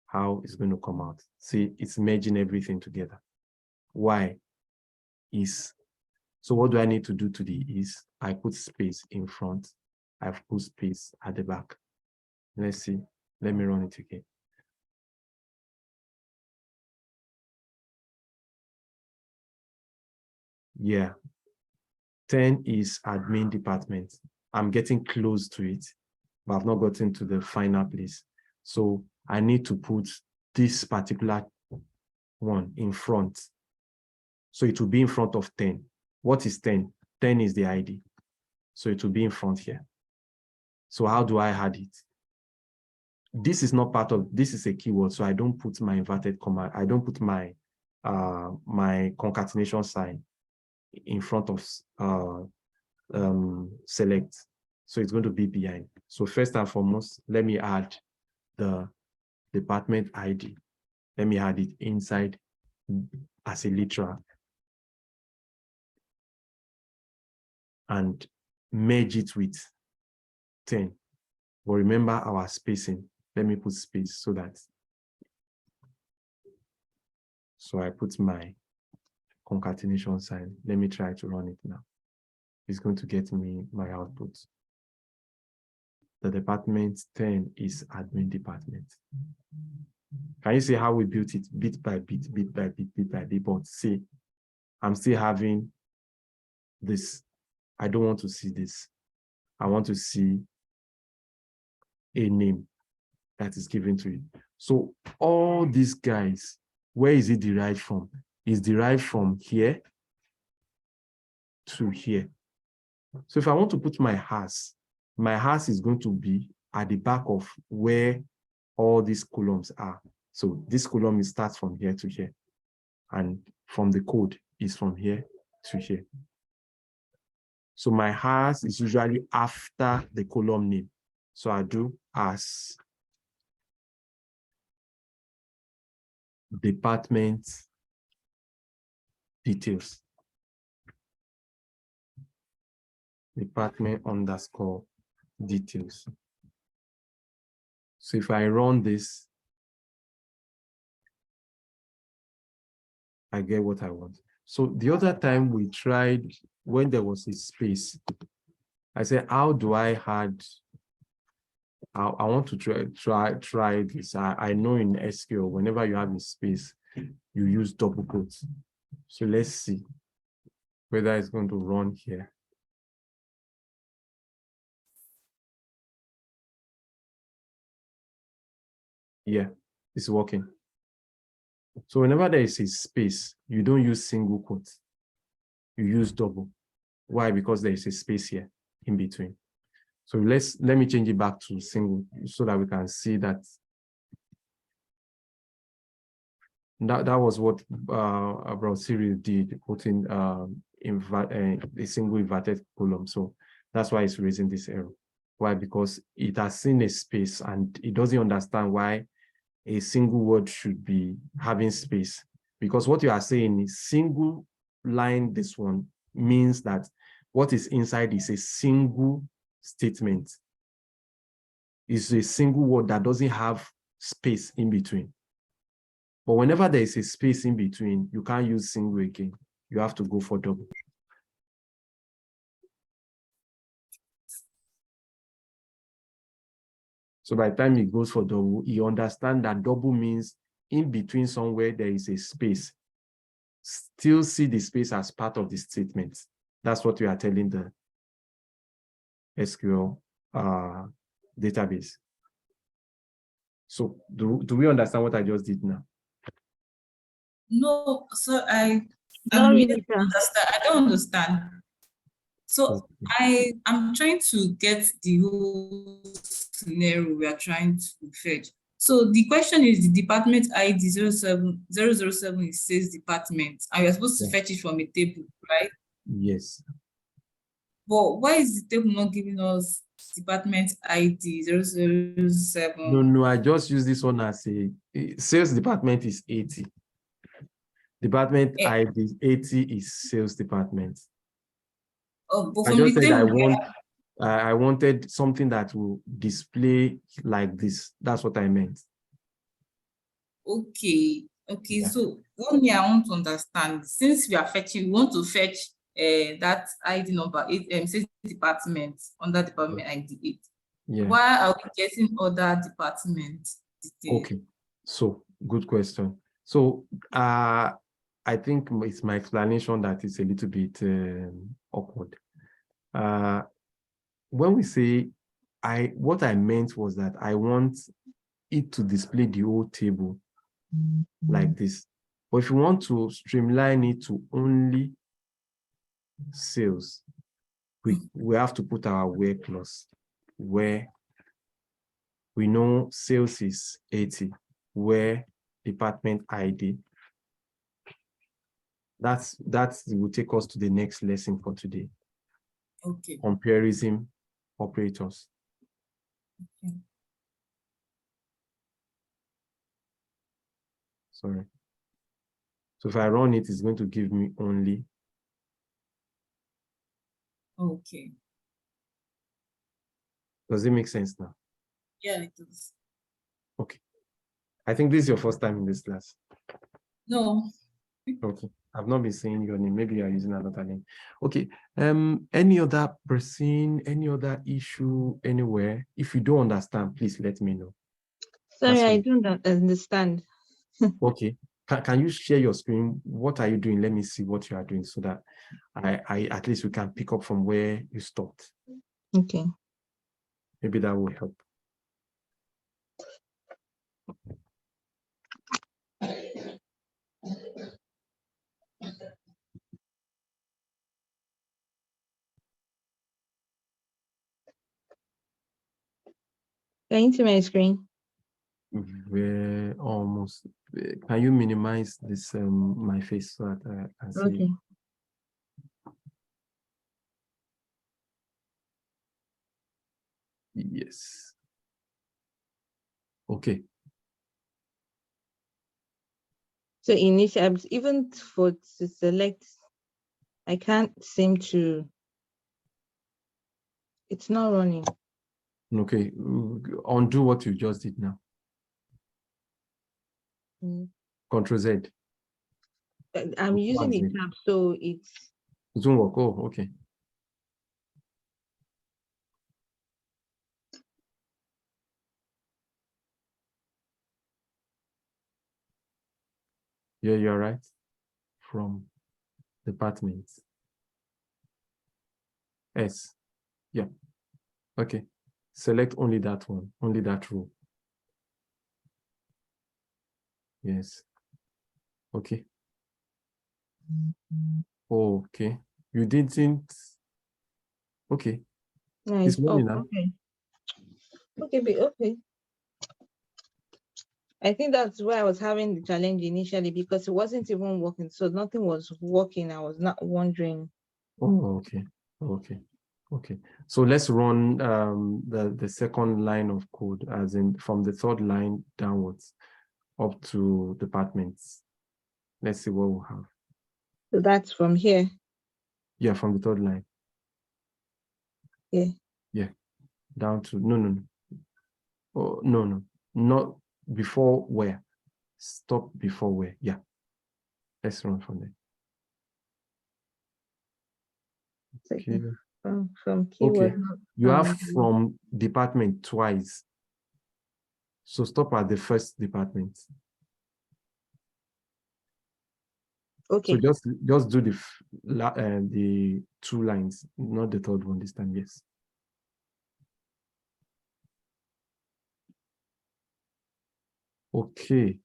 how it's going to come out. See, it's merging everything together. Why? Is. So what do I need to do to the is? I put space in front. I've put space at the back. Let's see. Let me run it again. Yeah. 10 is admin department. I'm getting close to it, but I've not gotten to the final place. So I need to put this particular one in front. So it will be in front of 10. What is 10? 10 is the ID. So it will be in front here. So how do I add it? This is not part of, this is a keyword. So I don't put my inverted comma. I don't put my my concatenation sign in front of select. So it's going to be behind. So first and foremost, let me add the department ID. Let me add it inside as a literal and merge it with 10. But remember our spacing. Let me put space so that. So I put my concatenation sign. Let me try to run it now. It's going to get me my output. The department 10 is admin department. Can you see how we built it bit by bit, bit by bit, bit by bit? But see, I'm still having this. I don't want to see this. I want to see a name that is given to it. So all these guys, where is it derived from? It's derived from here to here. So if I want to put my house is going to be at the back of where all these columns are. So this column starts from here to here. And from the code is from here to here. So my house is usually after the column name. So I do as department details. Department underscore details. So if I run this, I get what I want. So the other time we tried, when there was a space, I said, how do I add, I want to try this. I know in SQL, whenever you have a space, you use double quotes. So let's see whether it's going to run here. Yeah, it's working. So whenever there is a space, you don't use single quotes. You use double. Why? Because there is a space here in between. So let me change it back to single so that we can see that that was what Brown series did, putting a single inverted column. So that's why it's raising this error. Why? Because it has seen a space and it doesn't understand why a single word should be having space. Because what you are saying is single line, this one means that what is inside is a single statement. It's a single word that doesn't have space in between. But whenever there is a space in between, you can't use single again. You have to go for double. So by the time he goes for double, he understands that double means in between somewhere there is a space. Still see the space as part of the statement. That's what we are telling the SQL database. So do we understand what I just did now? No, so I'm Sorry, yet to understand. I don't understand. So I'm trying to get the whole scenario we are trying to fetch. So the question is the department ID 007, it says department, and you're supposed to fetch it from a table, right? Yes. But why is the table not giving us department ID 007? No, I just use this one as a sales department is 80. Department ID 80 is sales department. Oh, but I from just the said table, I wanted something that will display like this. That's what I meant. okay. Yeah. So what me I want to understand, since we are fetching, we want to fetch that ID number 8, says department under department ID 8. Yeah. Why are we getting other department details? Okay. So good question. So I think it's my explanation that is a little bit awkward. When we say what I meant was that I want it to display the whole table like this. But if you want to streamline it to only sales, we have to put our where clause, where we know sales is 80, where department ID. That will take us to the next lesson for today. Okay. Comparison operators. Okay. Sorry. So if I run it, it's going to give me only. Okay. Does it make sense now? Yeah, it does. Okay. I think this is your first time in this class. No. Okay. I've not been saying your name. Maybe you're using another name. Okay. Any other person, any other issue anywhere? If you don't understand, please let me know. Sorry, I don't understand. Okay. Can you share your screen? What are you doing? Let me see what you are doing so that I at least we can pick up from where you stopped. Okay. Maybe that will help. Can you see my screen? We're almost. Can you minimize this my face so that I can see? Okay. Yes. Okay. So initially, even to select, I can't seem to. It's not running. Okay. Undo what you just did now. Control Z. I'm Which using one's the it? tab, so it's It won't work. Oh, okay. Yeah, you're right. From departments. S. Yeah. Okay. Select only that one, only that row. Yes. Okay. Oh, okay. You didn't. Okay. nice. It's running now. Okay. Okay. I think that's why I was having the challenge initially because it wasn't even working. So nothing was working. I was not wondering. Oh, okay. Okay. Okay. So let's run the second line of code, as in from the third line downwards up to departments. Let's see what we'll have. So that's from here. Yeah, from the third line. Yeah. Yeah. Down to no. Oh, no. Not before where. Stop before where. Yeah. Let's run from there. Okay. From keyword. Okay. You have from department twice. So stop at the first department. Okay. So just do the 2 lines, not the third one this time. Yes. Okay.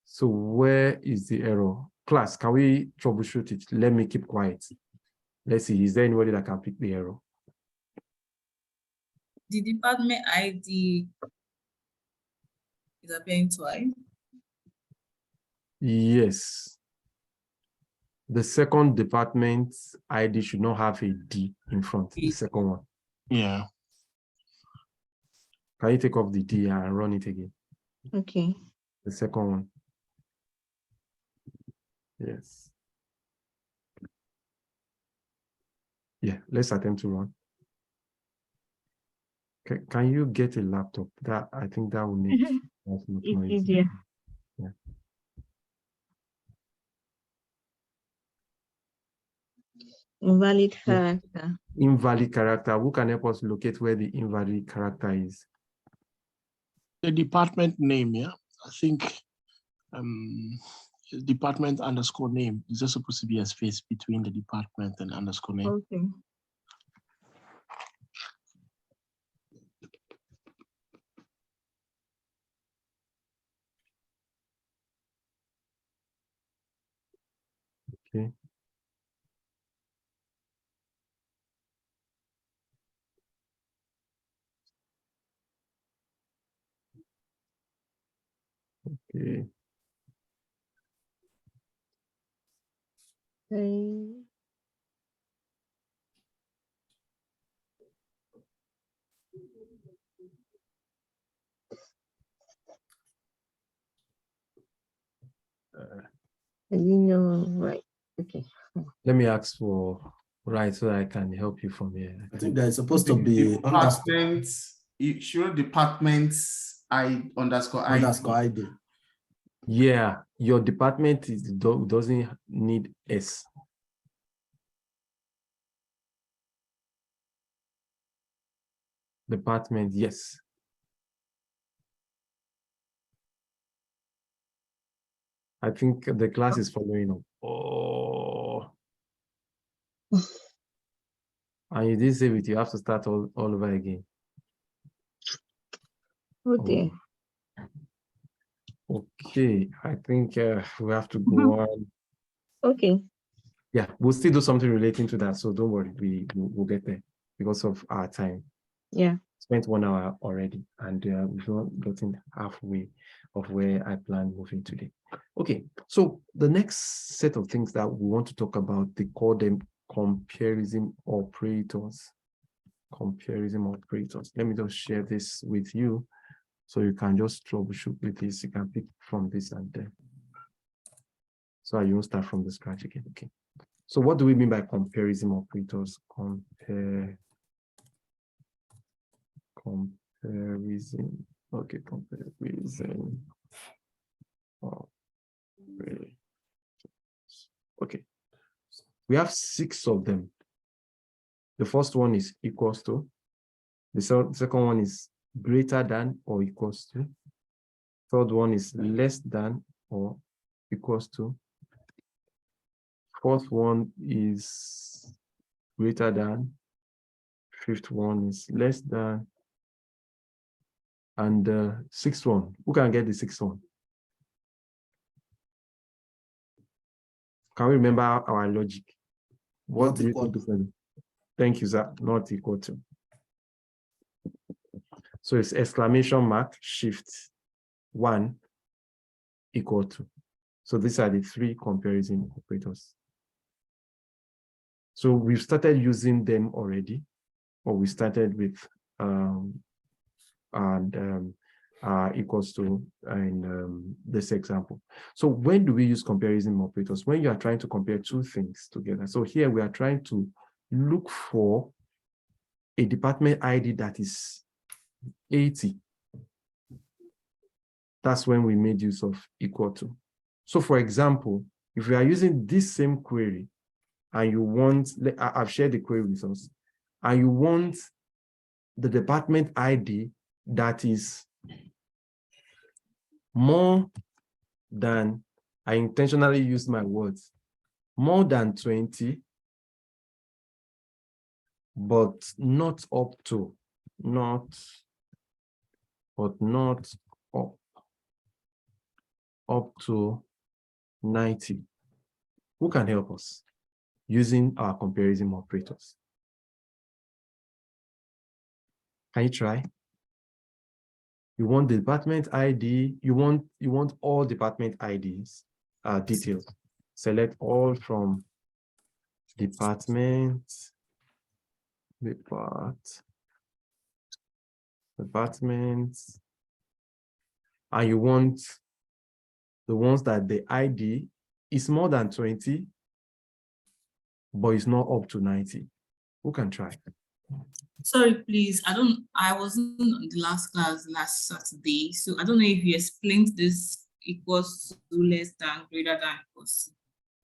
So where is the error? Class, can we troubleshoot it? Let me keep quiet. Let's see. Is there anybody that can pick the error? The department ID is appearing twice. Yes. The second department ID should not have a D in front. The second one. Yeah. Can you take off the D and run it again? Okay. The second one. Yes. Yeah, let's attempt to run. Can you get a laptop? That I think that will make life much more It's easier. easier. Yeah. Invalid Yeah. character. Invalid character. Who can help us locate where the invalid character is? The department name, yeah. I think department underscore name is just supposed to be a space between the department and underscore name. Okay. Okay. Okay. I didn't know. Right. Okay. Let me ask for right so I can help you from here. I think there's supposed to be Departments, you show departments underscore ID. underscore ID. Yeah, your department doesn't need S. Department, yes. I think the class is following up. Oh. And you didn't save it, you have to start all over again. Oh dear. Okay, I think we have to go on. Okay. Yeah, we'll still do something relating to that, so don't worry, we'll get there because of our time. Yeah. Spent 1 hour already, and we've not gotten halfway of where I plan moving today. Okay, so the next set of things that we want to talk about, they call them comparison operators. Comparison operators. Let me just share this with you so you can just troubleshoot with this. You can pick from this and there. So you won't start from the scratch again. Okay. So what do we mean by comparison operators? Comparison. Okay, comparison. Okay. We have 6 of them. The first one is equals to. The second one is greater than or equals to. Third one is less than or equals to. Fourth one is greater than. Fifth one is less than. And the sixth one, who can get the sixth one? Can we remember our logic? What do you think is the? Thank you, sir. Not equal to. So it's exclamation mark shift 1 equal to. So these are the 3 comparison operators. So we've started using them already, or we started with equals to in this example. So when do we use comparison operators? When you are trying to compare 2 things together. So here we are trying to look for a department ID that is 80. That's when we made use of equal to. So for example, if we are using this same query and you want, I've shared the query with us, and you want the department ID that is more than, I intentionally used my words, more than 20, but not up to, not up to 90. Who can help us using our comparison operators? Can you try? You want the department ID, you want all department IDs, details. Select all from departments, and you want the ones that the ID is more than 20, but it's not up to 90. Who can try? Sorry, please. I wasn't on the last class last Saturday, so I don't know if you explained this equals to, less than, greater than, equals to.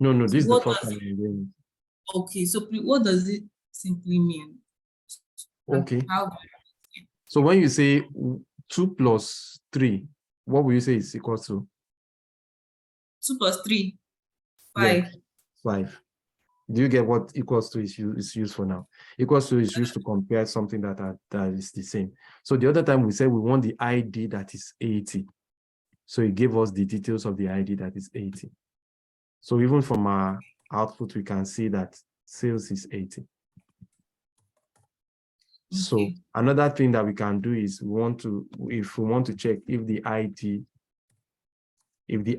No, this is the What first does time I'm doing it. Okay, so what does it simply mean? Okay. How? So when you say 2 plus 3, what will you say is equal to? 2 plus 3, 5. Yeah, 5. Do you get what equals to is used for now? Equals to is used to compare something that is the same. So the other time we said we want the ID that is 80. So it gave us the details of the ID that is 80. So even from our output, we can see that sales is 80. Okay. So another thing that we can do is if we want to check if the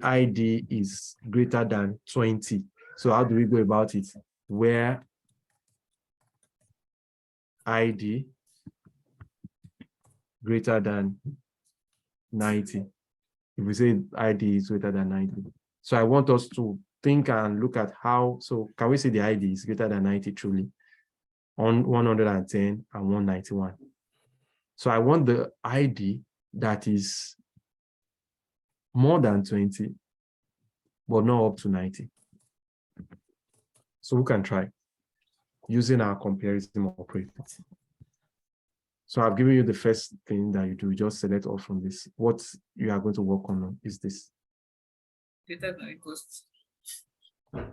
ID is greater than 20. So how do we go about it? Where ID greater than 90. If we say ID is greater than 90. So I want us to think and look at how, so can we say the ID is greater than 90 truly? On 110 and 191. So I want the ID that is more than 20, but not up to 90. So who can try using our comparison operators? So I've given you the first thing that you do, just select all from this. What you are going to work on is this. Greater than, equals to.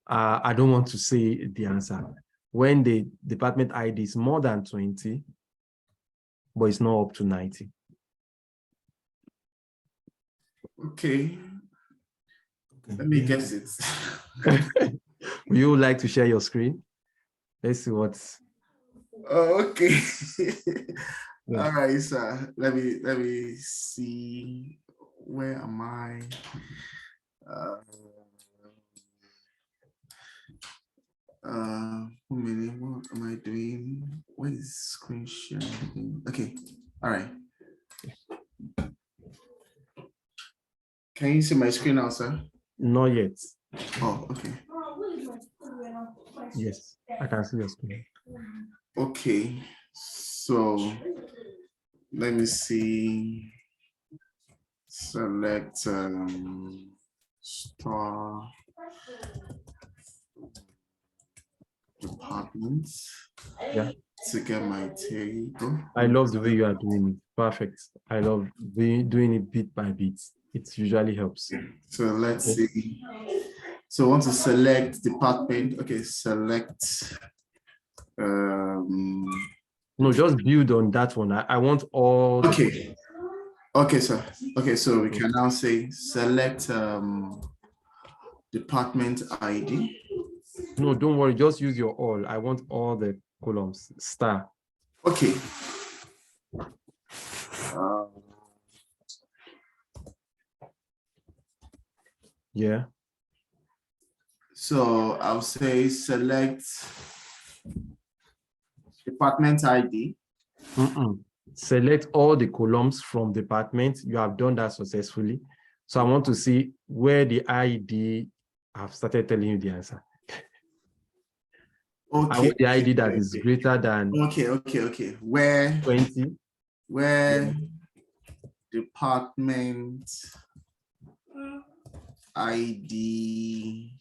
I don't want to say the answer. When the department ID is more than 20, but it's not up to 90. Okay. Let me guess it. Would you like to share your screen? Let's see what's. Oh, okay. Yeah. All right, sir. Let me see. Where am I? What am I doing? What is screen sharing? Okay. All right. Can you see my screen now, sir? Not yet. Oh, okay. Yes, I can see your screen. Okay. So let me see. Select star departments. Yeah. To get my table. I love the way you are doing it. Perfect. I love doing it bit by bit. It usually helps. So let's see. So I want to select department. Okay, select. No, just build on that one. I want all. Okay. Okay, sir. Okay, so we can now say select department ID. No, don't worry. Just use your all. I want all the columns. Star. Okay. Yeah. So I'll say select department ID. Select all the columns from department. You have done that successfully. So I want to see where the ID have started telling you the answer. Okay. I want the ID that is greater than Okay. Where 20. Where department ID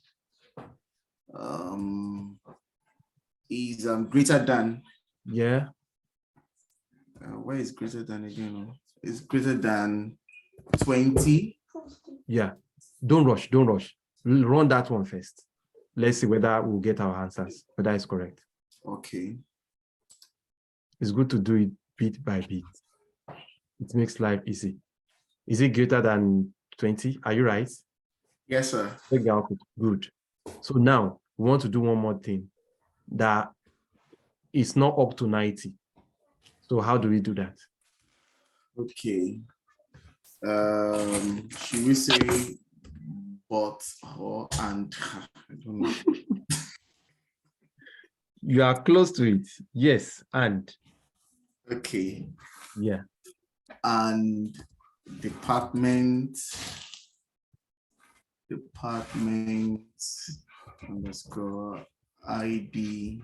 is greater than. Yeah. Where is greater than again? It's greater than 20. Yeah. Don't rush. Don't rush. Run that one first. Let's see whether we'll get our answers, whether it's correct. Okay. It's good to do it bit by bit. It makes life easy. Is it greater than 20? Are you right? Yes, sir. Take the output. Good. So now we want to do one more thing that is not up to 90. So how do we do that? Okay. Should we say but or and? I don't know. You are close to it. Yes, and. Okay. Yeah. And department underscore ID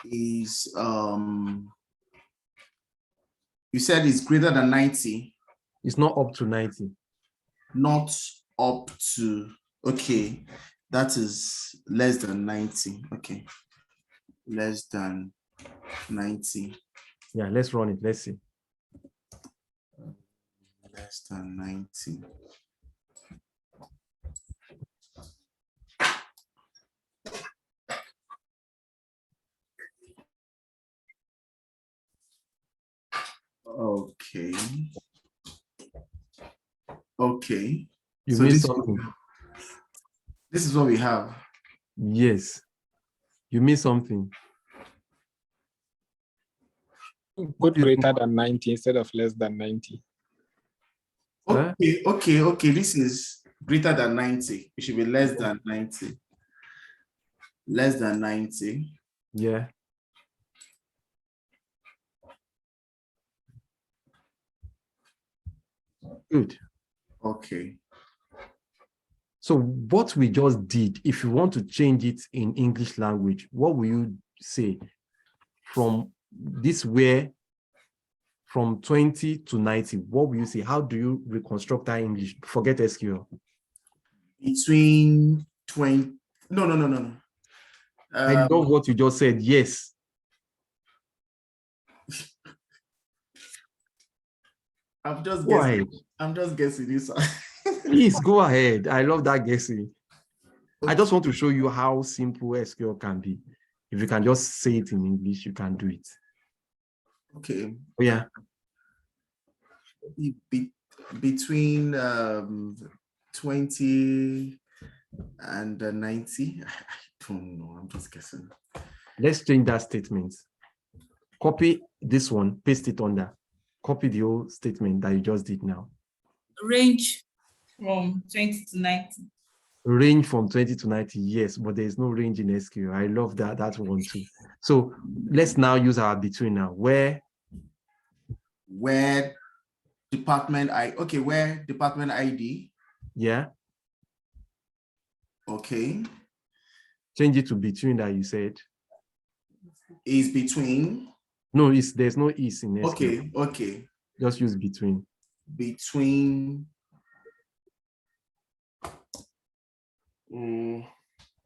is you said it's greater than 90. It's not up to 90. Not up to, okay, that is less than 90. Okay, less than 90. Yeah, let's run it. Let's see. Less than 90. Okay. Okay. You So missed something. this is what we have. Yes. You missed something. Put greater than 90 instead of less than 90. Okay. This is greater than 90. It should be less than 90. Less than 90. Yeah. Good. Okay. So what we just did, if you want to change it in English language, what will you say? From this where, from 20 to 90, what will you say? How do you reconstruct that English? Forget SQL. Between 20, no. I love what you just said. Yes. I'm just Go guessing. ahead. I'm just guessing this. Please go ahead. I love that guessing. Okay. I just want to show you how simple SQL can be. If you can just say it in English, you can do it. Okay. Oh, yeah. Between 20 and 90. I don't know. I'm just guessing. Let's change that statement. Copy this one, paste it under. Copy the whole statement that you just did now. Range from 20 to 90. Range from 20 to 90, yes, but there is no range in SQL. I love that one too. So let's now use our between now. Where department where department ID. Yeah. Okay. Change it to between that you said. Is between. No, there's no is in SQL. Okay. Just use between. Between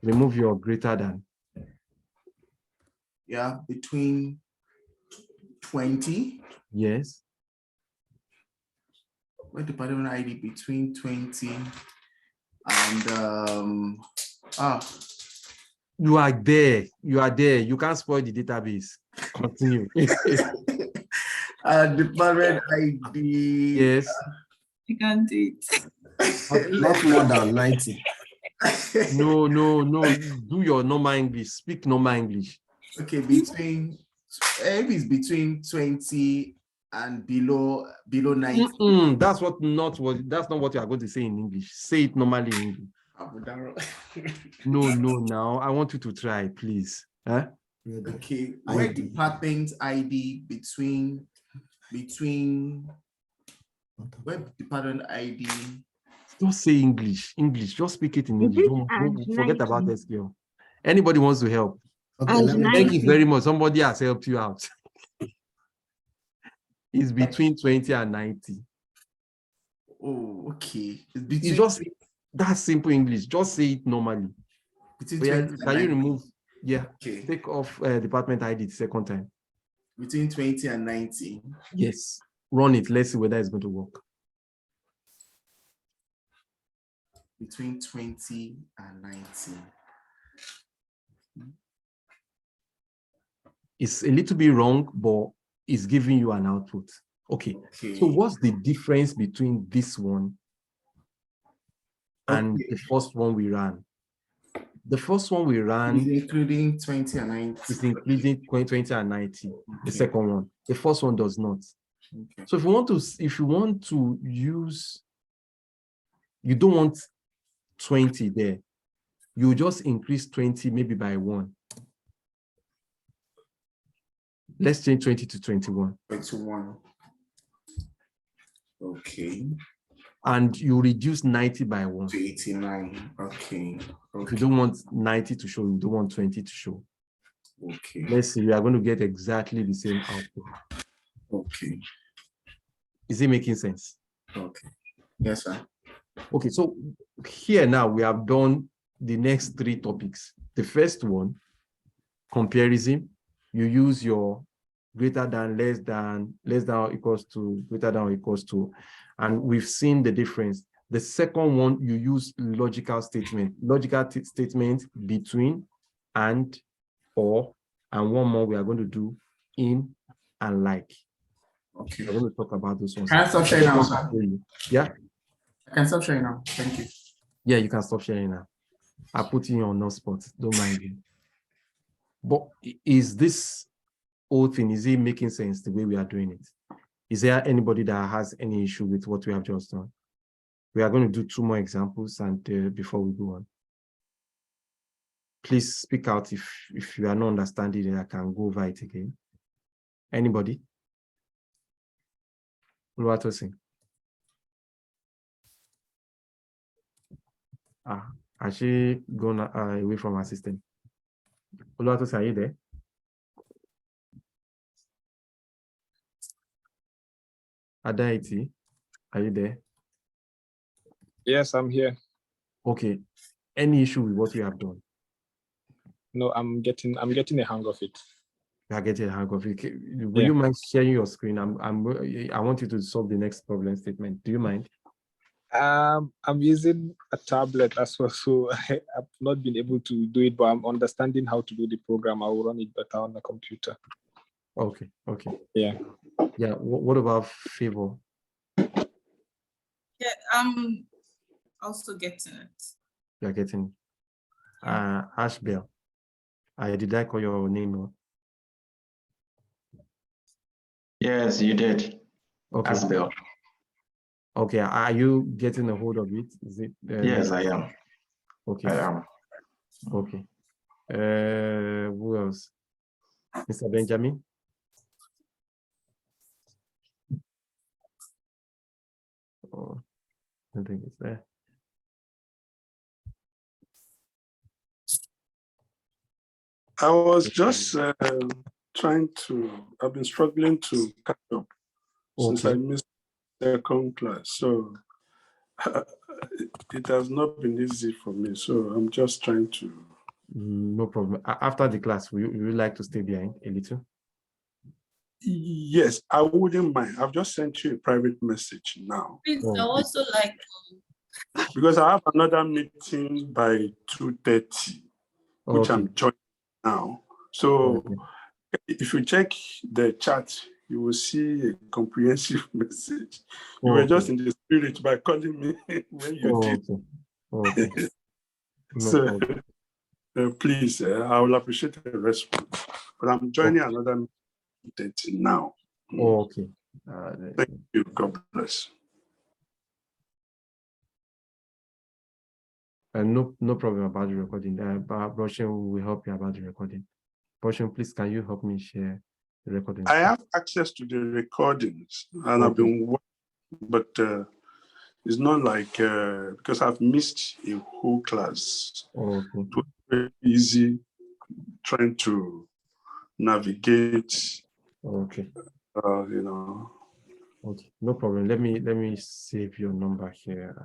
Remove your greater than. Yeah, between 20. Yes. Where department ID between 20 and You are there. You are there. You can't spoil the database. Continue. department ID. Yes. You can't do it. Not more than 90. No. Do your normal English. Speak normal English. Okay, between maybe it's between 20 and below 90. That's not what you are going to say in English. Say it normally in English. No, now I want you to try, please. Huh? Okay, where department ID between where department ID? Just say English. Just speak it in English. Don't forget about SQL. Anybody wants to help? Okay, Thank you very much. Somebody has helped you out. It's between 20 and 90. Oh, okay. It's just that's simple English. Just say it normally. Between Yeah, 20 can you remove? Yeah. Okay. Take off department ID the second time. Between 20 and 90. Yes. Run it. Let's see whether it's going to work. Between 20 and 90. It's a little bit wrong, but it's giving you an output. Okay. So what's the difference between this one and the first one we ran? The first one we ran is including 20 and 90. Is including 20 and 90. The second one. The first one does not. Okay. So if you want to use, you don't want 20 there. You just increase 20 maybe by 1. Let's change 20 to 21. 21. Okay. And you reduce 90 by 1. To 89. Okay. If you don't want 90 to show, you don't want 20 to show. Okay. Let's see, we are going to get exactly the same output. Okay. Is it making sense? Okay. Yes, sir. Okay, so here now we have done the next 3 topics. The first one, comparison. You use your greater than, less than or equals to, greater than or equals to, and we've seen the difference. The second one, you use logical statement. Statement between, and, or, and one more we are going to do in and like. Okay. We're going to talk about those ones. Can I stop sharing now, sir? Yeah? I can stop sharing now. Thank you. Yeah, you can stop sharing now. I put you on no spot. Don't mind me. But is this whole thing, is it making sense the way we are doing it? Is there anybody that has any issue with what we have just done? We are going to do 2 more examples and before we go on. Please speak out if you are not understanding it. I can go over it again. Anybody? Oluwatosin. Has she gone away from her system? Oluwatosin, are you there? Adaiti, are you there? Yes, I'm here. Okay. Any issue with what we have done? No, I'm getting a hang of it. You are getting a hang of it. Will you mind sharing your screen? I want you to solve the next problem statement. Do you mind? I'm using a tablet as well, so I've not been able to do it, but I'm understanding how to do the program. I will run it better on the computer. Okay. Yeah. Yeah. What about Favor? Yeah, I'm also getting it. You're getting Ashbel. Did I call your name? Yes, you did. Okay. Ashbel. Okay. Are you getting a hold of it? Is it? Yes, I am. Okay. I am. Okay. Who else? Mr. Benjamin? Oh, I don't think it's there. I was just trying to, I've been struggling to catch up since I missed the second class. So it has not been easy for me, so I'm just trying to. No problem. After the class, would you like to stay behind a little? Yes, I wouldn't mind. I've just sent you a private message now. Please, I also like because I have another meeting by 2:30, which I'm joining now. So if you check the chat, you will see a comprehensive message. You were just in the spirit by calling me when you did. Okay. So please, I will appreciate the response. But I'm joining another meeting now. Okay. Thank you. God bless. No problem about the recording. Broshen will help you about the recording. Broshen, please, can you help me share the recording? I have access to the recordings, and I've been working, but it's not like because I've missed a whole class. It was very easy trying to navigate. Okay. You know. Okay, no problem. Let me save your number here.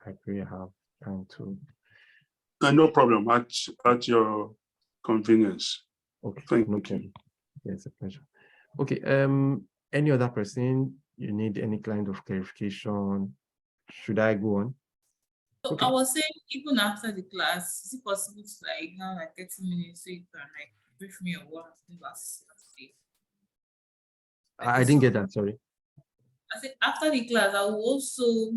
I pray I have time to. No problem. At your convenience. Okay. Thank no you. problem. Yeah, it's a pleasure. Okay. Any other person you need any kind of clarification? Should I go on? So I was saying, even after the class, is it possible to like have like 30 minutes so you can like brief me on what happened last day? I didn't get that. Sorry. I said after the class, I will also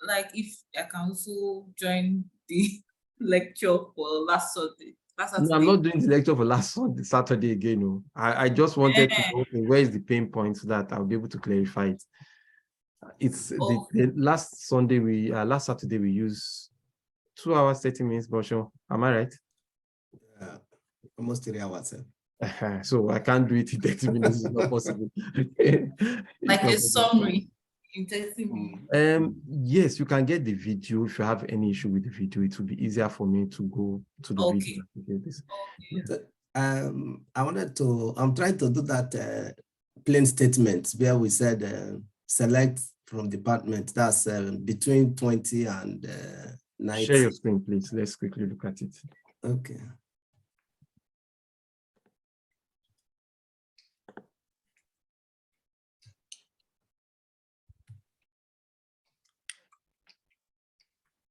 like if I can also join the lecture for last Saturday. No, I'm not doing the lecture for last Saturday again. No. I just wanted to know where is the pain point so that I'll be able to clarify it. It's the last Sunday last Saturday we use 2 hours 30 minutes, but sure. Am I right? Almost 3 hours. So I can't do it in 30 minutes. It's not possible. Like a summary in 30 minutes. Yes, you can get the video. If you have any issue with the video, it will be easier for me to go to the video. I'm trying to do that plain statement where we said select from department. That's between 20 and 90. Share your screen, please. Let's quickly look at it. Okay.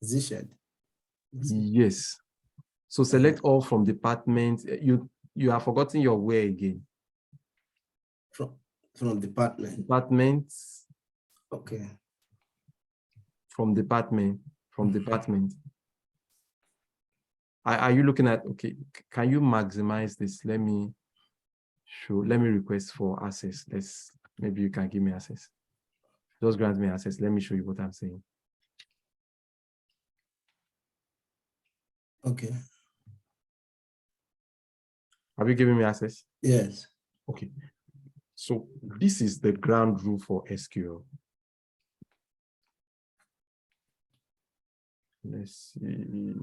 Is it shared? Yes. So select all from department. You have forgotten your where again. From department. Departments. Okay. From department. Are you looking at, okay, can you maximize this? Let me request for access. Maybe you can give me access. Just grant me access. Let me show you what I'm saying. Okay. Have you given me access? Yes. Okay. So this is the ground rule for SQL. Let's see.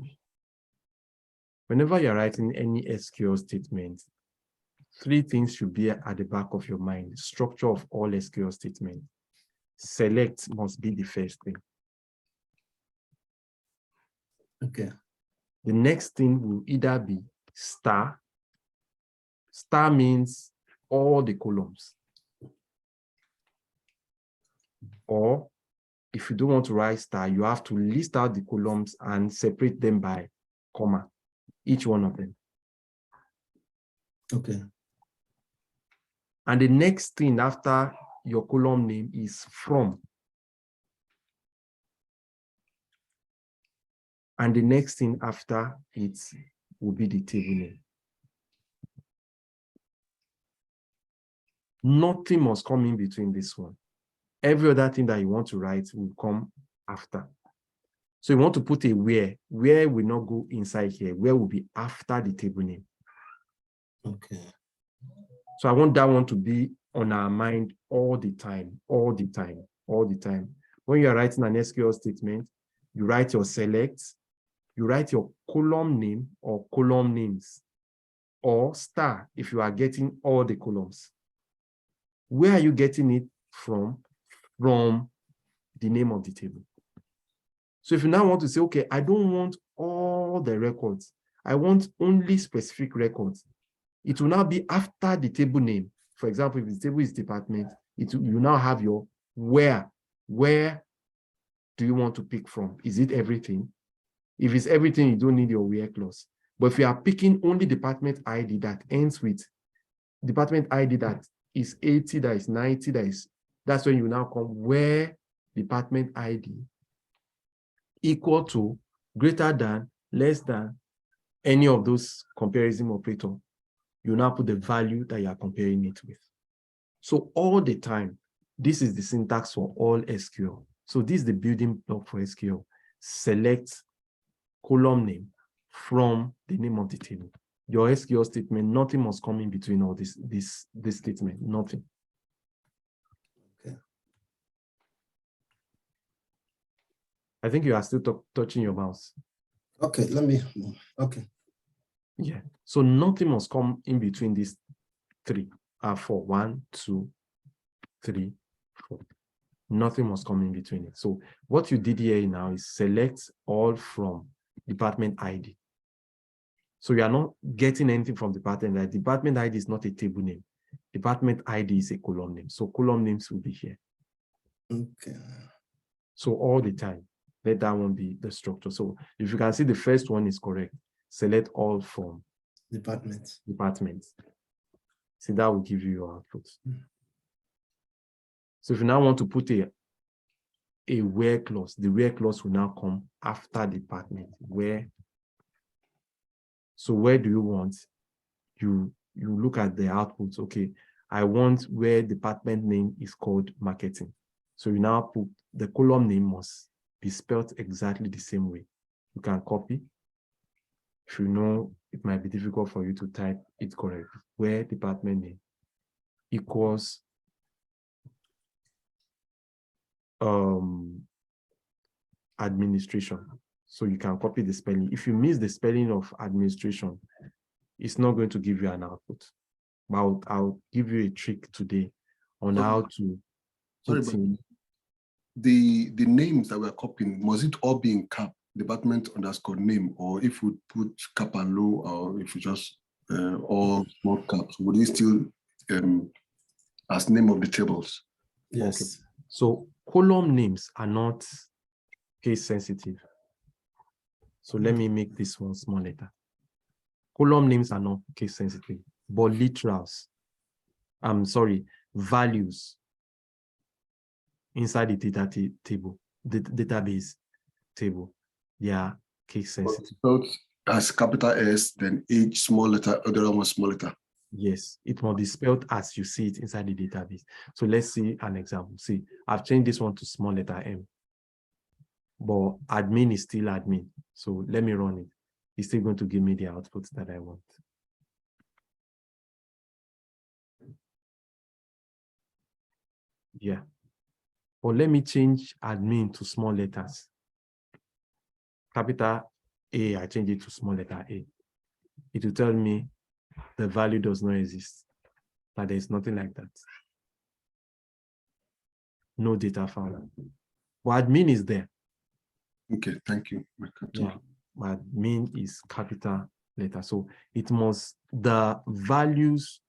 Whenever you're writing any SQL statement, 3 things should be at the back of your mind. Structure of all SQL statements. Select must be the first thing. Okay. The next thing will either be star. Star means all the columns. Or if you don't want to write star, you have to list out the columns and separate them by comma, each one of them. Okay. And the next thing after your column name is from. And the next thing after it will be the table name. Nothing must come in between this one. Every other thing that you want to write will come after. So you want to put a where will not go inside here, where will be after the table name. Okay. So I want that one to be on our mind all the time. When you are writing an SQL statement, you write your select, you write your column name or column names, or star if you are getting all the columns. Where are you getting it from? From the name of the table. So if you now want to say, okay, I don't want all the records, I want only specific records, it will now be after the table name. For example, if the table is department, you now have your where do you want to pick from? Is it everything? If it's everything, you don't need your where clause. But if you are picking only department ID that ends with department ID that is 80, that is 90, that's when you now come where department ID equal to, greater than, less than any of those comparison operator. You now put the value that you are comparing it with. So all the time, this is the syntax for all SQL. So this is the building block for SQL. Select column name from the name of the table. Your SQL statement, nothing must come in between all this statement, nothing. Okay. I think you are still touching your mouse. Okay, let me, okay. Yeah, so nothing must come in between these three, 4, 1, 2, 3, 4. Nothing must come in between it. So what you did here now is select all from department ID. So you are not getting anything from department ID. Department ID is not a table name. Department ID is a column name. So column names will be here. Okay. So all the time, let that one be the structure. So if you can see the first one is correct, select all from Departments. See, that will give you your output. So if you now want to put a where clause, the where clause will now come after department. Where? So where do you want? You look at the output. Okay, I want where department name is called marketing. So you now put the column name must be spelled exactly the same way. You can copy. If you know it might be difficult for you to type it correctly. Where department name equals administration. So you can copy the spelling. If you miss the spelling of administration, it's not going to give you an output. But I'll give you a trick today on how to put in. The names that we're copying, must it all be in cap, department underscore name, or if we put cap and low, or if we just all small caps, would it still as name of the tables? Yes. Okay. So column names are not case sensitive. So let me make this one small letter. Column names are not case sensitive, but literals, values inside the data table, the database table, they are case sensitive. So as capital S, then H small letter, other one small letter. Yes, it must be spelled as you see it inside the database. So let's see an example. See, I've changed this one to small letter M, but admin is still admin. So let me run it. It's still going to give me the output that I want. Yeah. But let me change admin to small letters. Capital A, I change it to small letter A. It will tell me the value does not exist, but there's nothing like that. No data found. But admin is there. Okay, thank you. Yeah, but admin is capital letter. So it must, the values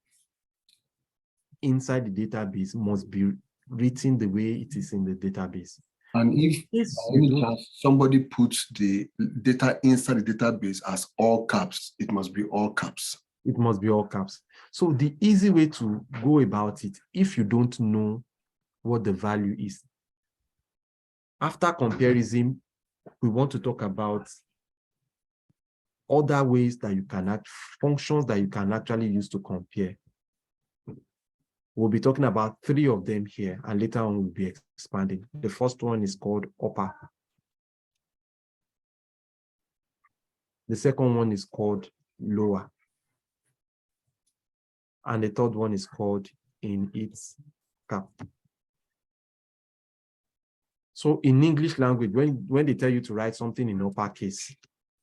inside the database must be written the way it is in the database. And if somebody puts the data inside the database as all caps, it must be all caps. It must be all caps. So the easy way to go about it, if you don't know what the value is, after comparison, we want to talk about other ways that you can functions that you can actually use to compare. We'll be talking about 3 of them here, and later on we'll be expanding. The first one is called upper. The second one is called lower. And the third one is called in its cap. So in English language, when they tell you to write something in uppercase,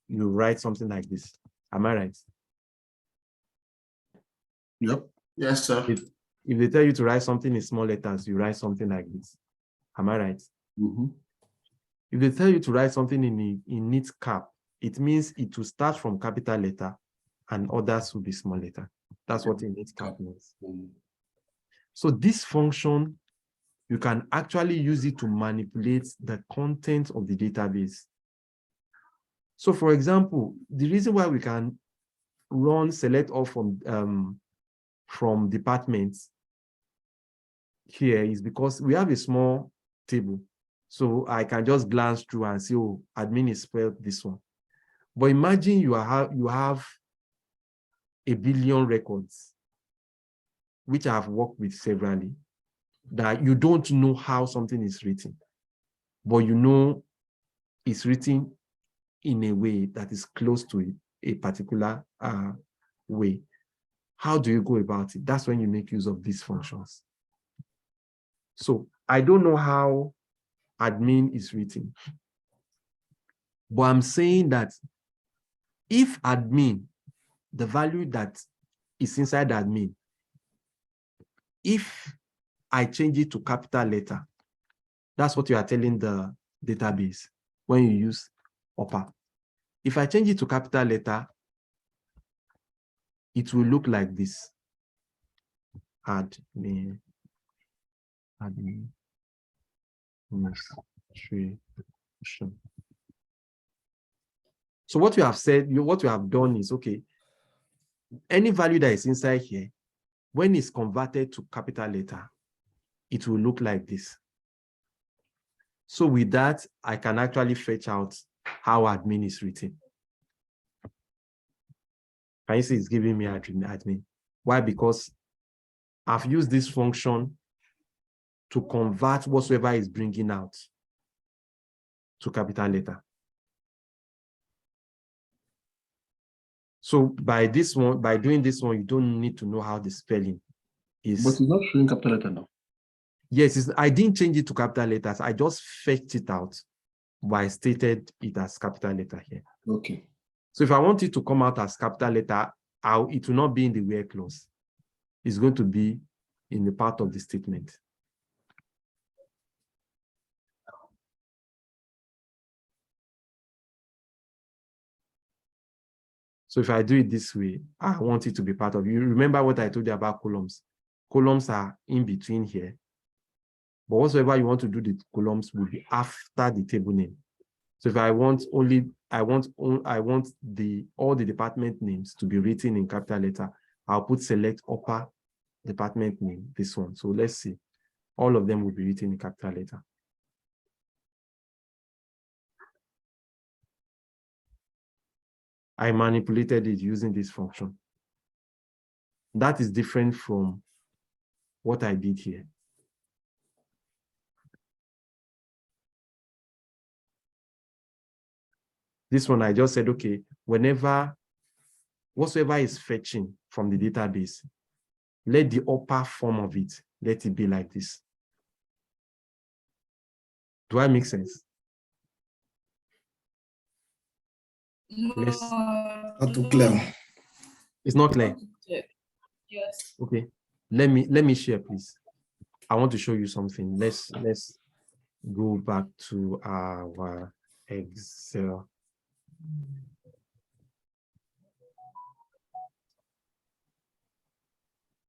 you write something like this. Am I right? Yep. Yes, sir. If they tell you to write something in small letters, you write something like this. Am I right? Mm-hmm. If they tell you to write something in neat cap, it means it will start from capital letter and others will be small letter. That's what a neat cap means. So this function, you can actually use it to manipulate the content of the database. So for example, the reason why we can run select all from departments here is because we have a small table. So I can just glance through and see, oh, admin is spelled this one. But imagine you have a billion records, which I have worked with severally, that you don't know how something is written, but you know it's written in a way that is close to a particular way. How do you go about it? That's when you make use of these functions. So I don't know how admin is written, but I'm saying that if admin, the value that is inside admin, if I change it to capital letter, that's what you are telling the database when you use upper. If I change it to capital letter, it will look like this. Admin. So what you have said, what you have done is, okay, any value that is inside here, when it's converted to capital letter, it will look like this. So with that, I can actually fetch out how admin is written. Can you see it's giving me admin? Why? Because I've used this function to convert whatsoever is bringing out to capital letter. So by doing this one, you don't need to know how the spelling is. But it's not showing capital letter now. Yes, I didn't change it to capital letters. I just fetched it out, but I stated it as capital letter here. Okay. So if I want it to come out as capital letter, it will not be in the where clause. It's going to be in the part of the statement. So if I do it this way, I want it to be part of. You remember what I told you about columns? Columns are in between here. But whatsoever you want to do, the columns will be after the table name. So if I want all the department names to be written in capital letter, I'll put select upper department name, this one. So let's see. All of them will be written in capital letter. I manipulated it using this function. That is different from what I did here. This one, I just said, okay, whatsoever is fetching from the database, let the upper form of it, let it be like this. Do I make sense? Yes. Not too clear. It's not clear. Yes. Okay. Let me share, please. I want to show you something. Let's go back to our Excel.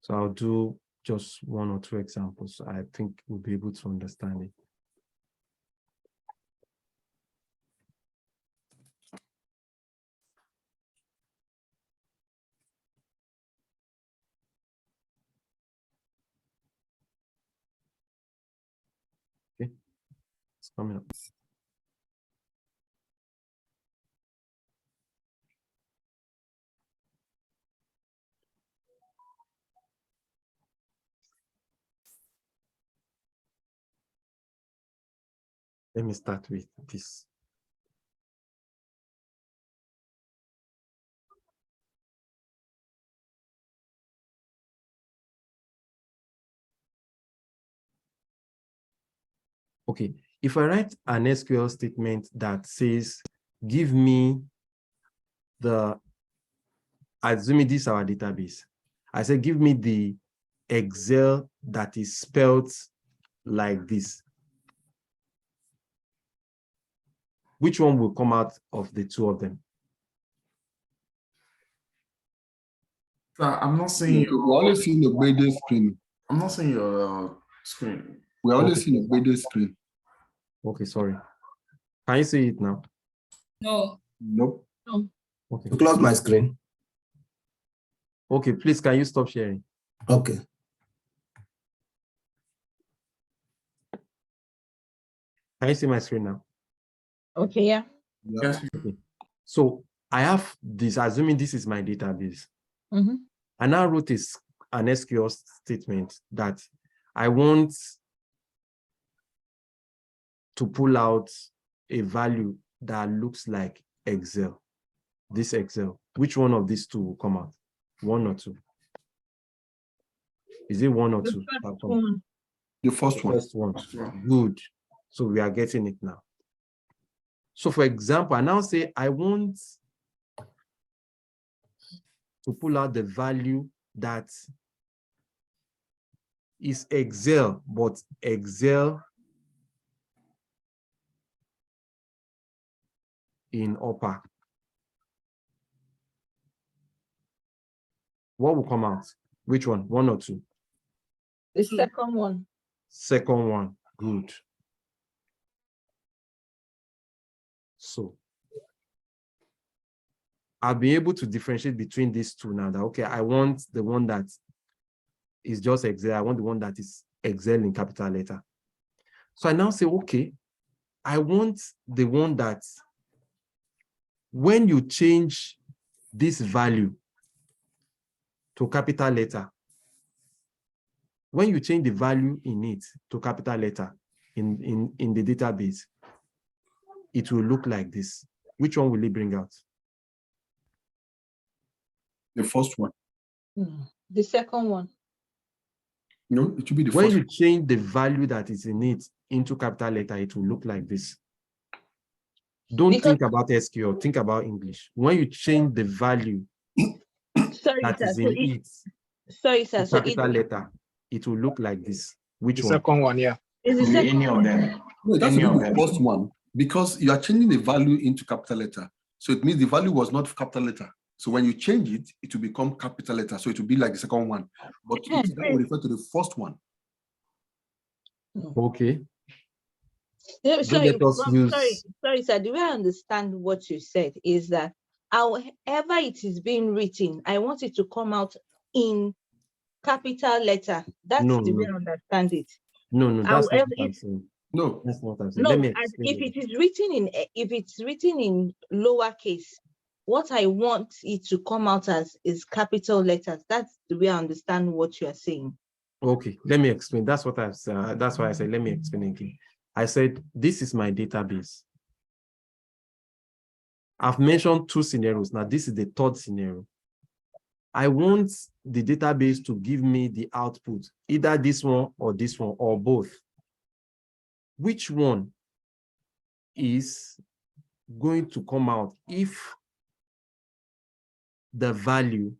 So I'll do just one or two examples. I think we'll be able to understand it. Okay, it's coming up. Let me start with this. Okay, if I write an SQL statement that says, give me assuming this is our database. I said, give me the Excel that is spelled like this. which one will come out of the two of them? I'm not seeing We're only seeing the Bede screen. I'm not seeing your screen. We're only Okay. seeing the Bede screen. Okay, sorry. Can you see it now? No. Nope. No. Okay. To close my screen. Okay, please, can you stop sharing? Okay. Can you see my screen now? Okay, yeah. Yes. Okay. So I have this, assuming this is my database. Mm-hmm. I now wrote an SQL statement that I want to pull out a value that looks like Excel. This Excel. Which one of these two will come out? One or two? Is it one or The two? first one. The first one. First one. Good. So we are getting it now. So for example, I now say I want to pull out the value that is Excel, but Excel in upper. What will come out? Which one? One or two? The second one. Second one. Good. So I'll be able to differentiate between these two now. That okay, I want the one that is just Excel. I want the one that is Excel in capital letter. So I now say, okay, I want the one that when you change this value to capital letter, when you change the value in it to capital letter in the database, it will look like this. Which one will it bring out? The first one. The second one. No, it should be the When first you change the value that is in it into capital letter, it will look like this. Don't think about SQL, think about English. When you change the value that is in it to capital letter, it will look like this. Which The one? second one, yeah. Is the second Any of them. No, it has to Any be of the them. first one because you are changing the value into capital letter. So it means the value was not capital letter. So when you change it, it will become capital letter. So it will be like the second one. But that will refer to the first one. Okay. Yeah, sorry, let us use... sorry, sir. The way I understand what you said is that however it is being written, I want it to come out in capital letter. That's the way I understand it. No, that's not However, what I'm saying. No, that's not what I'm saying. No, Let me if it is written in lowercase, what I want it to come out as is capital letters. That's the way I understand what you are saying. Okay, let me explain. That's what I've said. That's why I said, let me explain again. I said, this is my database. I've mentioned two scenarios. Now, this is the third scenario. I want the database to give me the output, either this one or both. Which one is going to come out if the value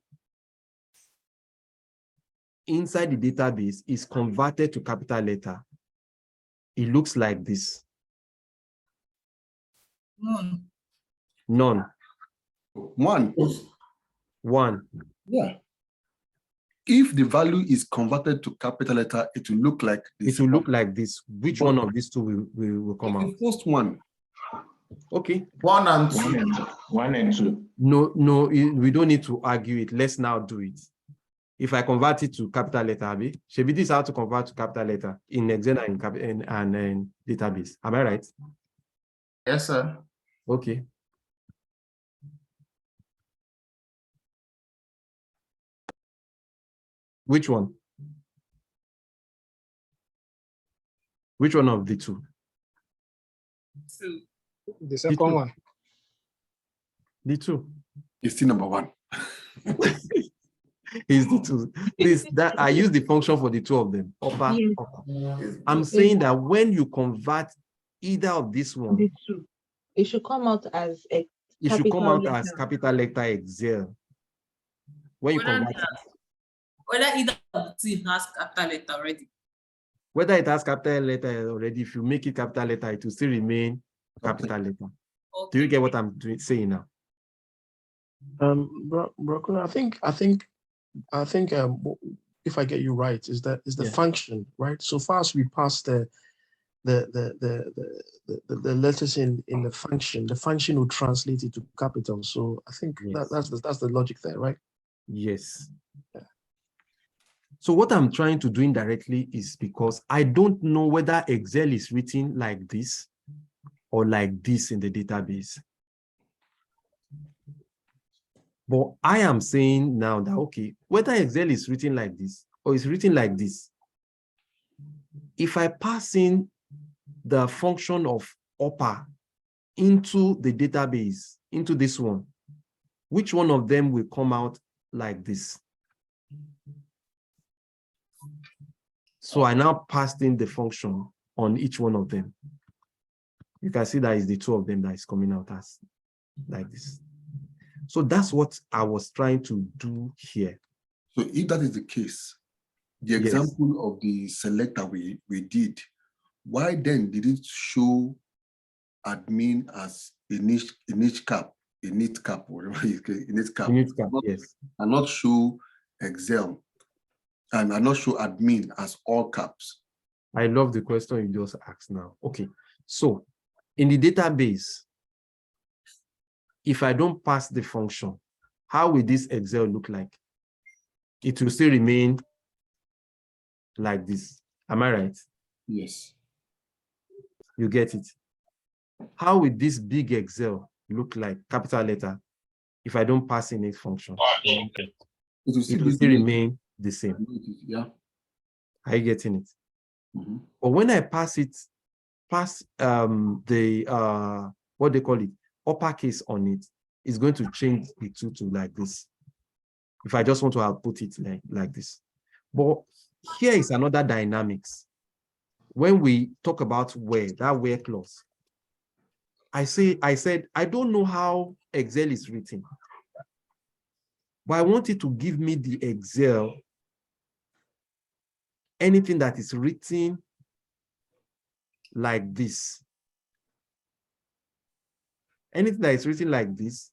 inside the database is converted to capital letter? It looks like this. None. None. One. Yeah. If the value is converted to capital letter, it will look like this. It will look like this. Which one of these two will come out? The first one. Okay. One and two. One and two. No, we don't need to argue it. Let's now do it. If I convert it to capital letter, Abi, should be this how to convert to capital letter in Excel and database. Am I right? Yes, sir. Okay. Which one? Which one of the two? Two. The second one. The two. It's still number one. Is the two. Please, that I use the function for the two of them. Upper. I'm saying that when you convert either of this one, the two, it should come out as a it should come out as capital letter Excel. When you convert it. Whether either of the two has capital letter already. Whether it has capital letter already, if you make it capital letter, it will still remain capital letter. Do you get what I'm saying now? Brokula, I think if I get you right, is the Yeah. function, right? So far as we pass the letters in the function will translate it to capital. So I think Yes. that's the logic there, right? Yes. So what I'm trying to do indirectly is because I don't know whether Excel is written like this or like this in the database. But I am saying now that, okay, whether Excel is written like this or is written like this, if I pass in the function of upper into the database, into this one, which one of them will come out like this? So I now passed in the function on each one of them. You can see that is the two of them that is coming out as like this. So that's what I was trying to do here. So if that is the case, the example of the selector we did, why then did it show admin as a niche cap, whatever you say, yes. And not show Excel and not show admin as all caps? I love the question you just asked now. Okay, so in the database, if I don't pass the function, how will this Excel look like? It will still remain like this. Am I right? Yes. You get it? How will this big Excel look like, capital letter, if I don't pass in its function? It will still remain the same. Yeah. Are you getting it? Mm-hmm. But when I pass the what they call it, uppercase on it, it's going to change the two to like this. If I just want to output it like this. But here is another dynamics. When we talk about where, that where clause, I said, I don't know how Excel is written, but I want it to give me the Excel, anything that is written like this. Anything that is written like this,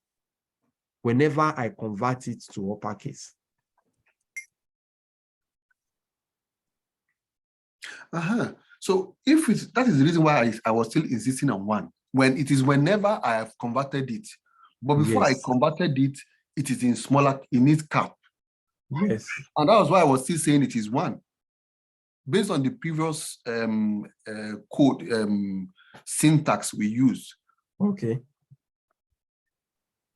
whenever I convert it to uppercase. So if that is the reason why I was still insisting on one, when it is whenever I have converted it, but before I converted it, it is in its cap. Yes. And that was why I was still saying it is one. Based on the previous code syntax we used. Okay.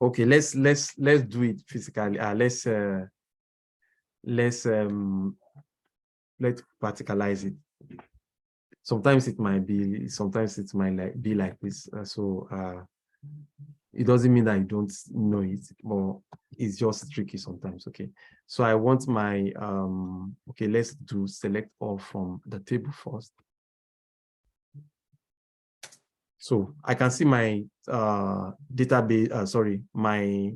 Okay, let's do it physically. Let's practicalize it. Sometimes it might be, sometimes it might be like this. It doesn't mean that you don't know it, but it's just tricky sometimes. Okay, so I want my okay, let's do select all from the table first. So I can see my database, my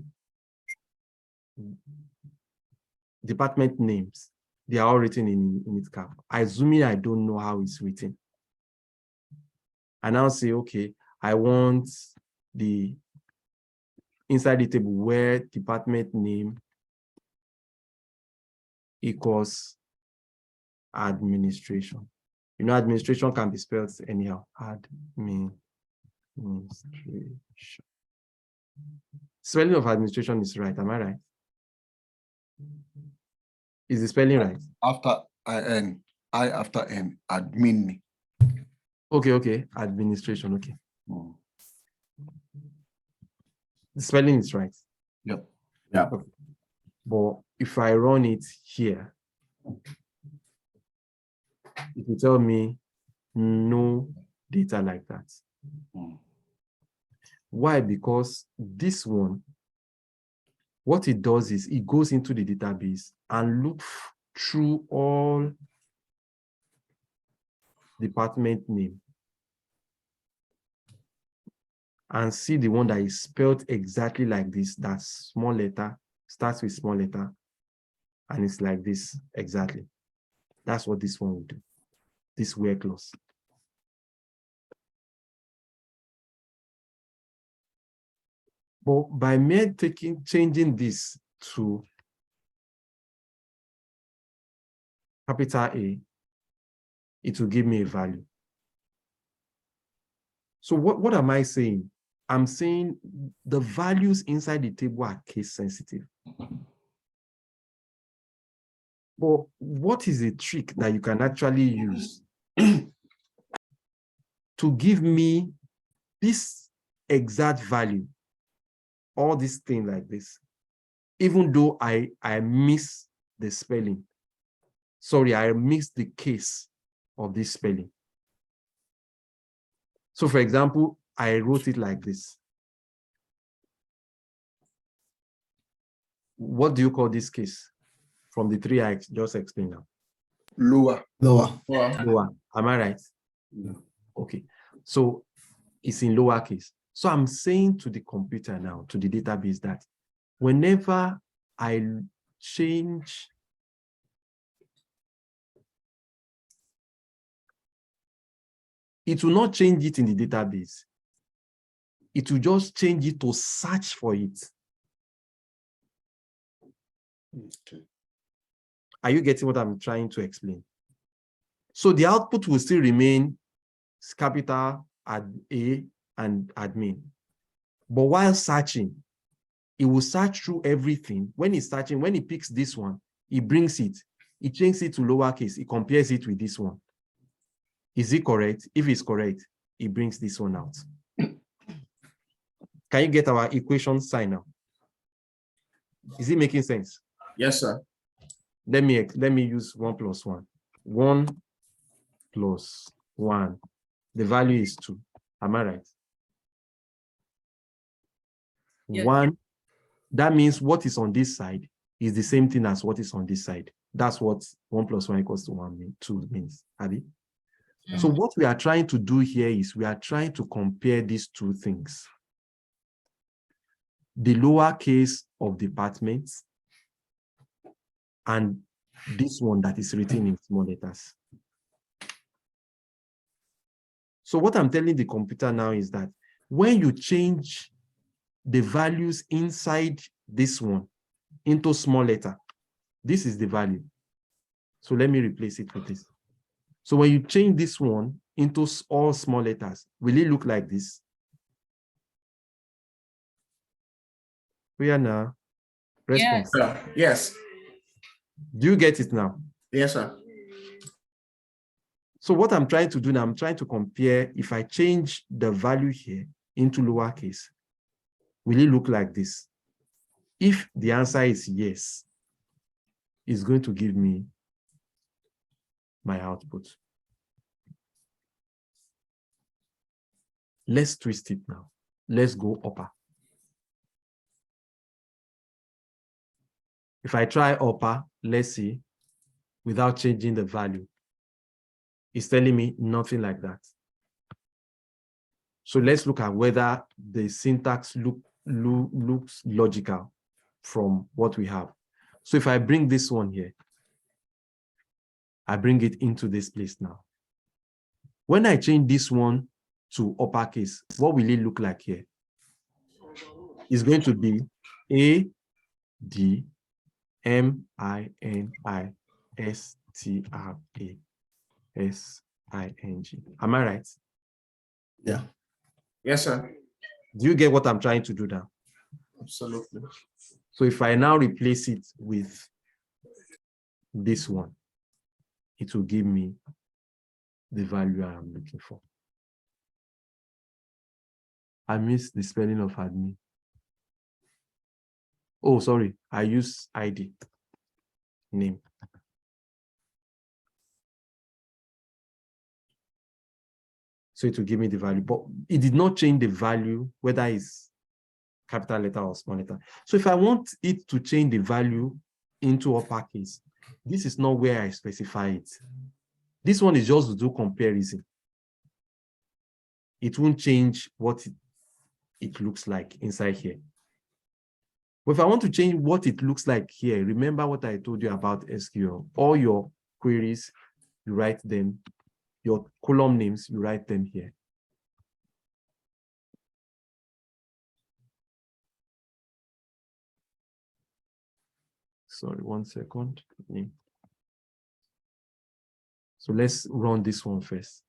department names. They are all written in its cap. Assuming I don't know how it's written. I now say, okay, I want the inside the table where department name equals administration. You know, administration can be spelled anyhow. Administration. Spelling of administration is right. Am I right? Is the spelling right? After I after N, admin. Okay. Administration. Okay. The spelling is right. Yep. Yeah. Okay. But if I run it here, it will tell me no data like that. Why? Because this one, what it does is it goes into the database and looks through all department name and see the one that is spelled exactly like this, that small letter, starts with small letter, and it's like this exactly. That's what this one will do, this where clause. But by mere changing this to capital A, it will give me a value. So what am I saying? I'm saying the values inside the table are case sensitive. But what is a trick that you can actually use to give me this exact value, all this thing like this, even though I miss the spelling? Sorry, I missed the case of this spelling. So for example, I wrote it like this. What do you call this case from the three I just explained now? Lower. Lower. Am I right? No. Okay. So it's in lower case. So I'm saying to the computer now, to the database, that whenever I change it will not change it in the database. It will just change it to search for it. Okay. Are you getting what I'm trying to explain? So the output will still remain capital A and admin. But while searching, it will search through everything. When it's searching, when it picks this one, it brings it. It changes it to lowercase. It compares it with this one. Is it correct? If it's correct, it brings this one out. Can you get our equation sign now? Is it making sense? Yes, sir. Let me use 1 plus 1. 1 plus 1. The value is 2. Am I right? Yes. 1. That means what is on this side is the same thing as what is on this side. That's what 1 plus 1 equals to 2 means. Abi? So what we are trying to do here is we are trying to compare these two things. The lower case of departments and this one that is written in small letters. So what I'm telling the computer now is that when you change the values inside this one into small letter, this is the value. So let me replace it with this. So when you change this one into all small letters, will it look like this? We are now. Response. Yes. Do you get it now? Yes, sir. So what I'm trying to do now, I'm trying to compare if I change the value here into lowercase, will it look like this? If the answer is yes, it's going to give me my output. Let's twist it now. Let's go upper. If I try upper, let's see, without changing the value, it's telling me nothing like that. So let's look at whether the syntax looks logical from what we have. So if I bring this one here, I bring it into this place now. When I change this one to uppercase, what will it look like here? It's going to be ADMINISTRASING. Am I right? Yeah. Yes, sir. Do you get what I'm trying to do now? Absolutely. So if I now replace it with this one, it will give me the value I am looking for. I missed the spelling of admin. Oh, sorry, I use ID, name. So it will give me the value, but it did not change the value, whether it's capital letter or small letter. So if I want it to change the value into uppercase, this is not where I specify it. This one is just to do comparison. It won't change what it looks like inside here. But if I want to change what it looks like here, remember what I told you about SQL. All your queries, you write them. Your column names, you write them here. sorry, 1 second. So let's run this one first.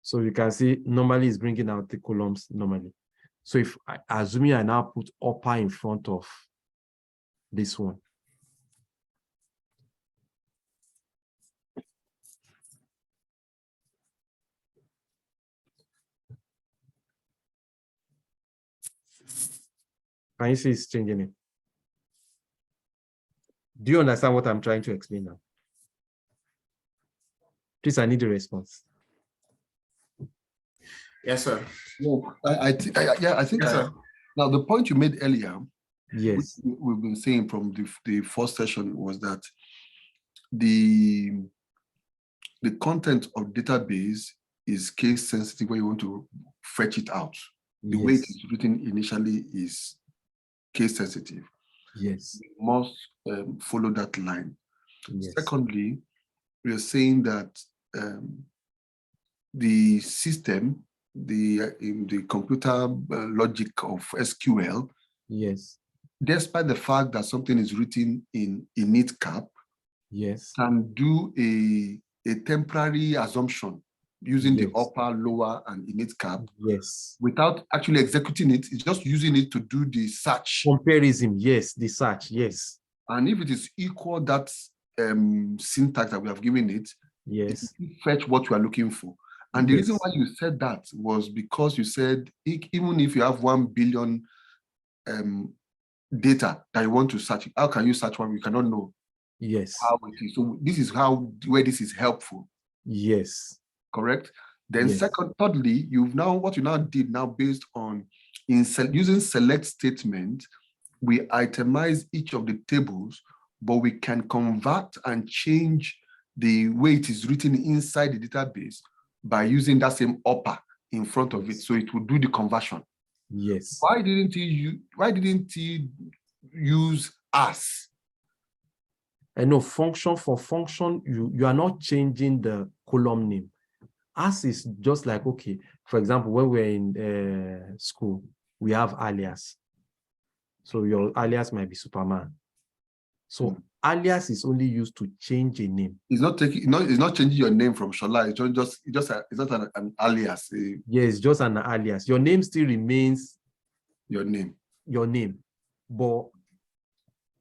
So you can see normally it's bringing out the columns normally. So if assuming I now put upper in front of this one. Can you see it's changing it? Do you understand what I'm trying to explain now? Please, I need a response. Yes, sir. Well, I think Yes, sir. now the point you made earlier, yes, we've been saying from the first session was that the content of database is case sensitive when you want to fetch it out. The way it is written initially is case sensitive. Yes. You must follow that line. Yes. Secondly, we are saying that the system, in the computer logic of SQL, yes, despite the fact that something is written in init cap, yes, can do a temporary assumption using the upper, lower, and init cap. Yes. Without actually executing it, it's just using it to do the search. Comparison, yes, the search, yes. And if it is equal that syntax that we have given it, yes, it will fetch what you are looking for. And the reason why you said that was because you said even if you have 1 billion data that you want to search, how can you search one? You cannot know. Yes. How it is. So this is where this is helpful. Yes. Correct. Then thirdly, what you now did based on using select statement, we itemize each of the tables, but we can convert and change the way it is written inside the database by using that same upper in front of it. So it will do the conversion. Yes. Why didn't he use as? I know function for function, you are not changing the column name. As is just like, okay, for example, when we're in school, we have alias. So your alias might be Superman. So alias is only used to change a name. It's not changing your name from Shola. It's not an alias. Yes, just an alias. Your name still remains your name. Your name. But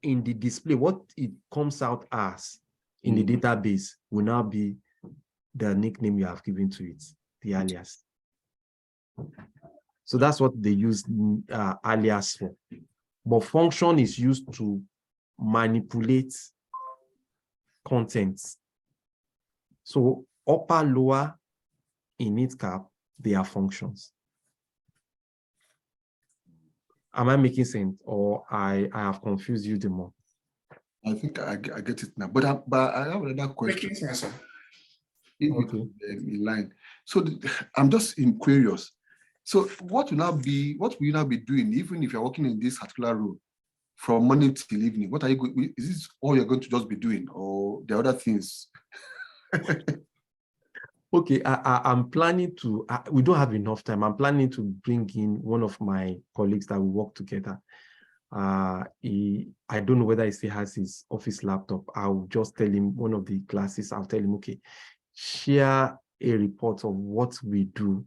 in the display, what it comes out as in the database will now be the nickname you have given to it, the alias. So that's what they use alias for. But function is used to manipulate contents. So upper, lower, init cap, they are functions. Am I making sense, or I have confused you the more? I think I get it now. But I have another question. Okay. In line. So I'm just curious. So what will you now be doing, even if you're working in this particular role, from morning till evening? What are you going? Is this all you're going to just be doing, or the other things? Okay, I'm planning to. We don't have enough time. I'm planning to bring in one of my colleagues that we work together. I don't know whether he still has his office laptop. I'll just tell him one of the classes. I'll tell him, okay, share a report of what we do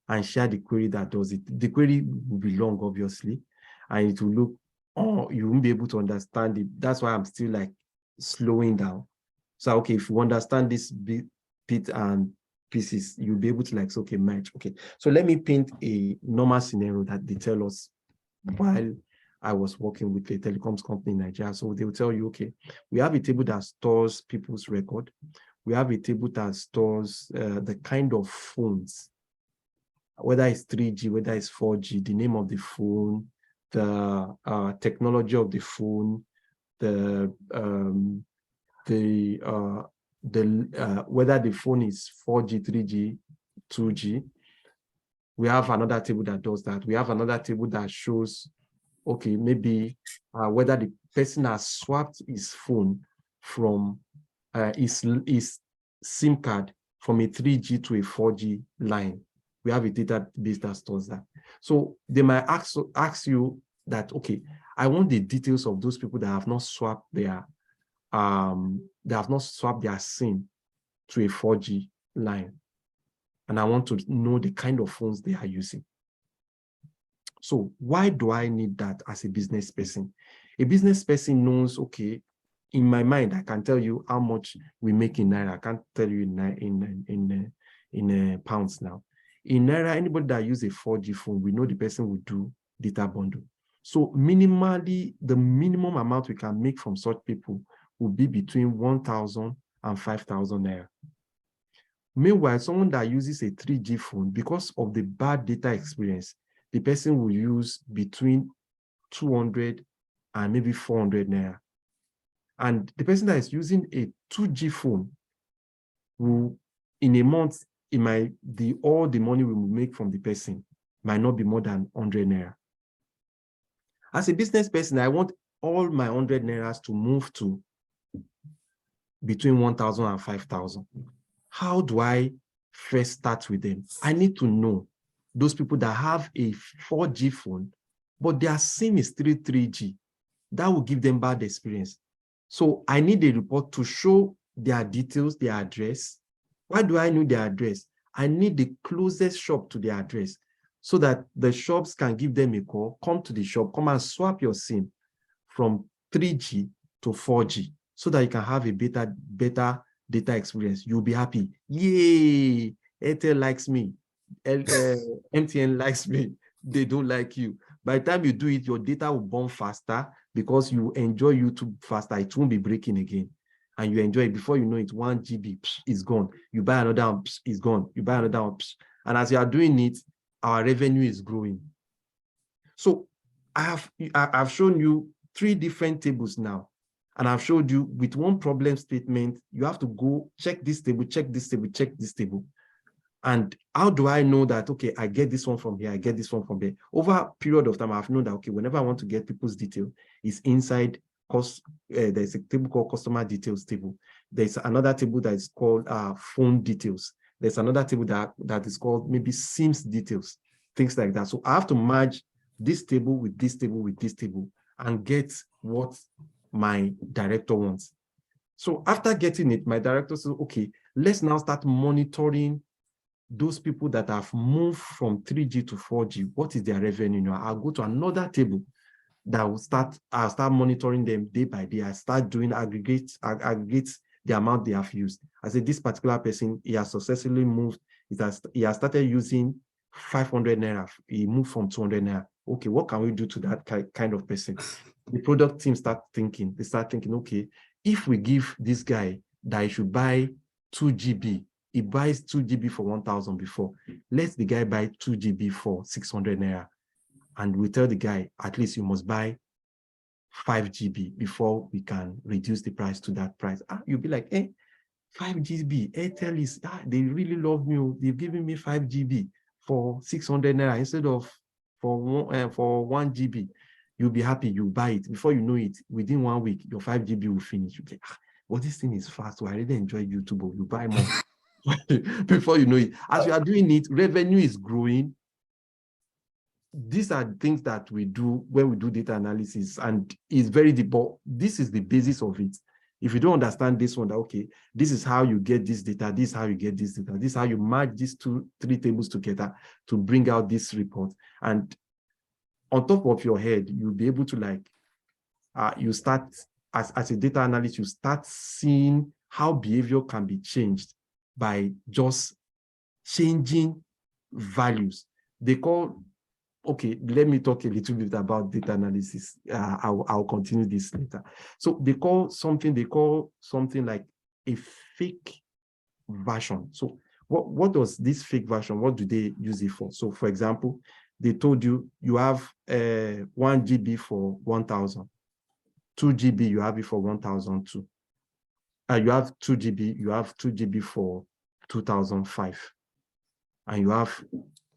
and share the query that does it. The query will be long, obviously, and it will look, oh, you won't be able to understand it. That's why I'm still like slowing down. So, okay, if you understand this bit and pieces, you'll be able to like, okay, match. Okay, so let me paint a normal scenario that they tell us while I was working with a telecoms company in Nigeria. So they will tell you, okay, we have a table that stores people's record. We have a table that stores the kind of phones, whether it's 3G, whether it's 4G, the name of the phone, the technology of the phone, whether the phone is 4G, 3G, 2G. We have another table that does that. We have another table that shows, okay, maybe whether the person has swapped his phone from his SIM card from a 3G to a 4G line. We have a database that stores that. So they might ask you, that, okay, I want the details of those people that have not swapped their SIM to a 4G line. And I want to know the kind of phones they are using. So why do I need that as a business person? A business person knows, okay, in my mind, I can tell you how much we make in Naira. I can't tell you in pounds now. In Naira, anybody that uses a 4G phone, we know the person will do data bundle. So minimally, the minimum amount we can make from such people will be between 1,000 and 5,000 Naira. Meanwhile, someone that uses a 3G phone, because of the bad data experience, the person will use between 200 and maybe 400 Naira. And the person that is using a 2G phone will, in a month, all the money we will make from the person might not be more than 100 Naira. As a business person, I want all my 100 Nairas to move to between 1,000 and 5,000. How do I first start with them? I need to know those people that have a 4G phone, but their SIM is 3G. That will give them bad experience. So I need a report to show their details, their address. Why do I need their address? I need the closest shop to their address so that the shops can give them a call, come to the shop, come and swap your SIM from 3G to 4G so that you can have a better data experience. You'll be happy. Yay! Airtel likes me. MTN likes me. They don't like you. By the time you do it, your data will burn faster because you enjoy YouTube faster. It won't be breaking again. And you enjoy it. Before you know it, 1 GB is gone. You buy another one, is gone. You buy another one. And as you are doing it, our revenue is growing. So I've shown you 3 different tables now. And I've showed you with one problem statement, you have to go check this table, check this table, check this table. And how do I know that, okay, I get this one from here, I get this one from there? Over a period of time, I've known that, okay, whenever I want to get people's detail, it's inside there's a table called customer details table. There's another table that is called phone details. There's another table that is called maybe SIMs details, things like that. So I have to merge this table with this table with this table and get what my director wants. So after getting it, my director says, okay, let's now start monitoring those people that have moved from 3G to 4G. What is their revenue now? I'll go to another table that will I'll start monitoring them day by day. I start doing aggregate the amount they have used. I say this particular person, he has successfully moved. He has started using 500 Naira. He moved from 200 Naira. Okay, what can we do to that kind of person? The product team start thinking. They start thinking, okay, if we give this guy that he should buy 2 GB, he buys 2 GB for 1,000 before. Let the guy buy 2 GB for 600 Naira. And we tell the guy, at least you must buy 5 GB before we can reduce the price to that price. You'll be like, 5 GB, Airtel is, they really love me. They've given me 5 GB for 600 Naira instead of for 1 GB. You'll be happy, you buy it. Before you know it, within 1 week, your 5 GB will finish. You'll be like, well, this thing is fast. So I really enjoy YouTube. You buy more. Before you know it, as you are doing it, revenue is growing. These are things that we do when we do data analysis, and it's very deep, but this is the basis of it. If you don't understand this one, that okay, this is how you get this data, this is how you get this data, this is how you merge these 3 tables together to bring out this report. And on top of your head, you'll be able to you start, as a data analyst, you start seeing how behavior can be changed by just changing values. They call, okay, let me talk a little bit about data analysis. I'll continue this later. So they call something like a fake version. So what does this fake version, what do they use it for? So for example, they told you have 1 GB for 1,000, 2 GB, you have it for 1,002. You have 2 GB, you have 2 GB for 2,005. And you have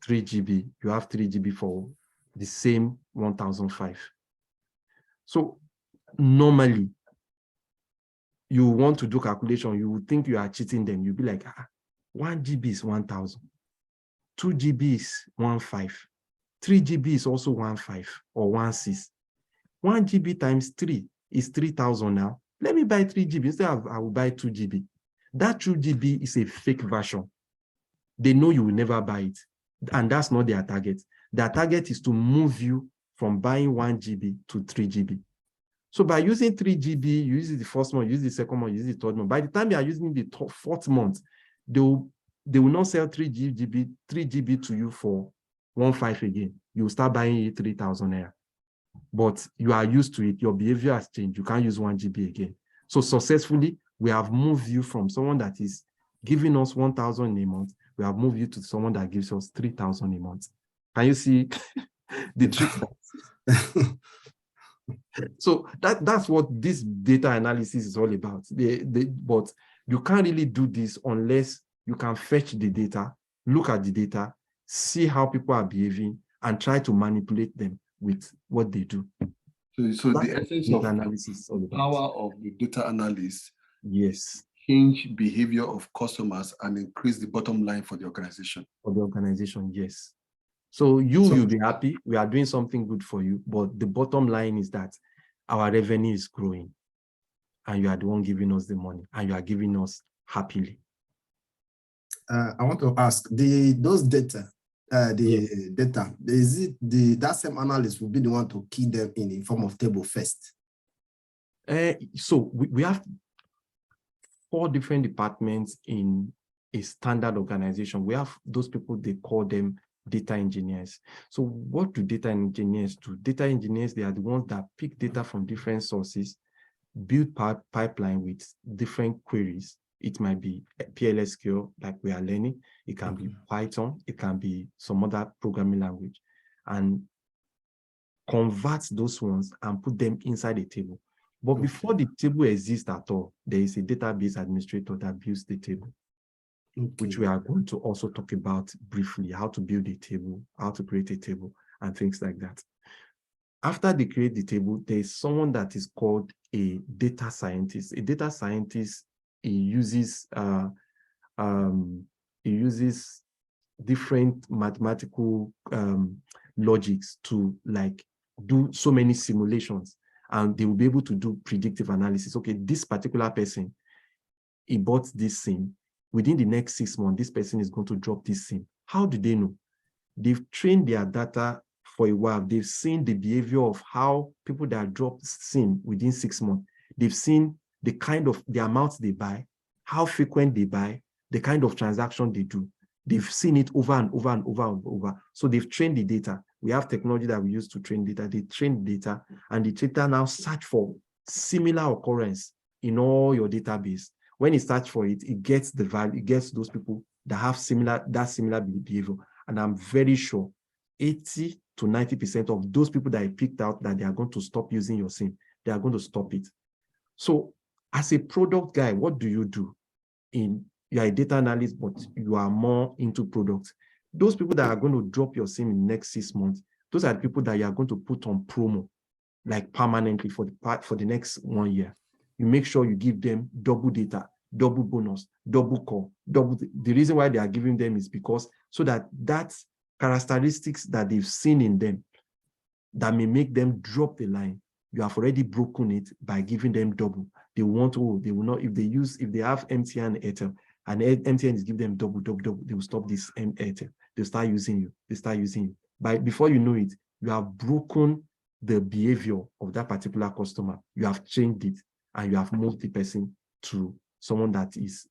3 GB, you have 3 GB for the same 1,005. So normally, you want to do calculation, you would think you are cheating them. You'll be like, 1 GB is 1,000. 2 GB is 1,500. 3 GB is also 1.5 or 1.6. 1 GB times 3 is 3,000 now. Let me buy 3 GB instead of I will buy 2 GB. That 2 GB is a fake version. They know you will never buy it. And that's not their target. Their target is to move you from buying 1 GB to 3 GB. So by using 3 GB, you use the first month, use the second month, use the third month. By the time you are using the fourth month, they will not sell 3 GB to you for 1.5 again. You will start buying it 3,000 naira. But you are used to it. Your behavior has changed. You can't use 1 GB again. So successfully, we have moved you from someone that is giving us 1,000 in a month. We have moved you to someone that gives us 3,000 a month. Can you see the trick? So that's what this data analysis is all about. But you can't really do this unless you can fetch the data, look at the data, see how people are behaving, and try to manipulate them with what they do. So the essence of analysis is all about. Power of the data analyst, yes, change behavior of customers and increase the bottom line for the organization. For the organization, yes. So you'll be happy. We are doing something good for you, but the bottom line is that our revenue is growing, and you are the one giving us the money, and you are giving us happily. I want to ask those data. Data, is it that same analyst will be the one to key them in form of table first? So we have 4 different departments in a standard organization. We have those people, they call them data engineers. So what do data engineers do? Data engineers, they are the ones that pick data from different sources, build pipeline with different queries. It might be PLSQL, like we are learning. It can be Python. It can be some other programming language, and convert those ones and put them inside a table. But before the table exists at all, there is a database administrator that builds the table, which we are going to also talk about briefly, how to build a table, how to create a table, and things like that. After they create the table, there is someone that is called a data scientist. A data scientist, he uses different mathematical logics to like do so many simulations, and they will be able to do predictive analysis. Okay, this particular person, he bought this SIM. Within the next 6 months, this person is going to drop this SIM. How do they know? They've trained their data for a while. They've seen the behavior of how people that drop SIM within 6 months. They've seen the amounts they buy, how frequent they buy, the kind of transaction they do. They've seen it over and over and over and over. So they've trained the data. We have technology that we use to train data. They train data, and the data now search for similar occurrence in all your database. When it search for it, it gets the value, it gets those people that have similar behavior. And I'm very sure 80 to 90% of those people that I picked out that they are going to stop using your SIM, they are going to stop it. So as a product guy, what do? You are a data analyst, but you are more into products. Those people that are going to drop your SIM in the next 6 months, those are the people that you are going to put on promo, like permanently for the next 1 year. You make sure you give them double data, double bonus, double call, double. The reason why they are giving them is because so that characteristics that they've seen in them that may make them drop the line, you have already broken it by giving them double. They will not, if they have MTN and Airtel, and MTN is giving them double, they will stop this Airtel. They'll start using you. Before you know it, you have broken the behavior of that particular customer. You have changed it, and you have moved the person to someone that is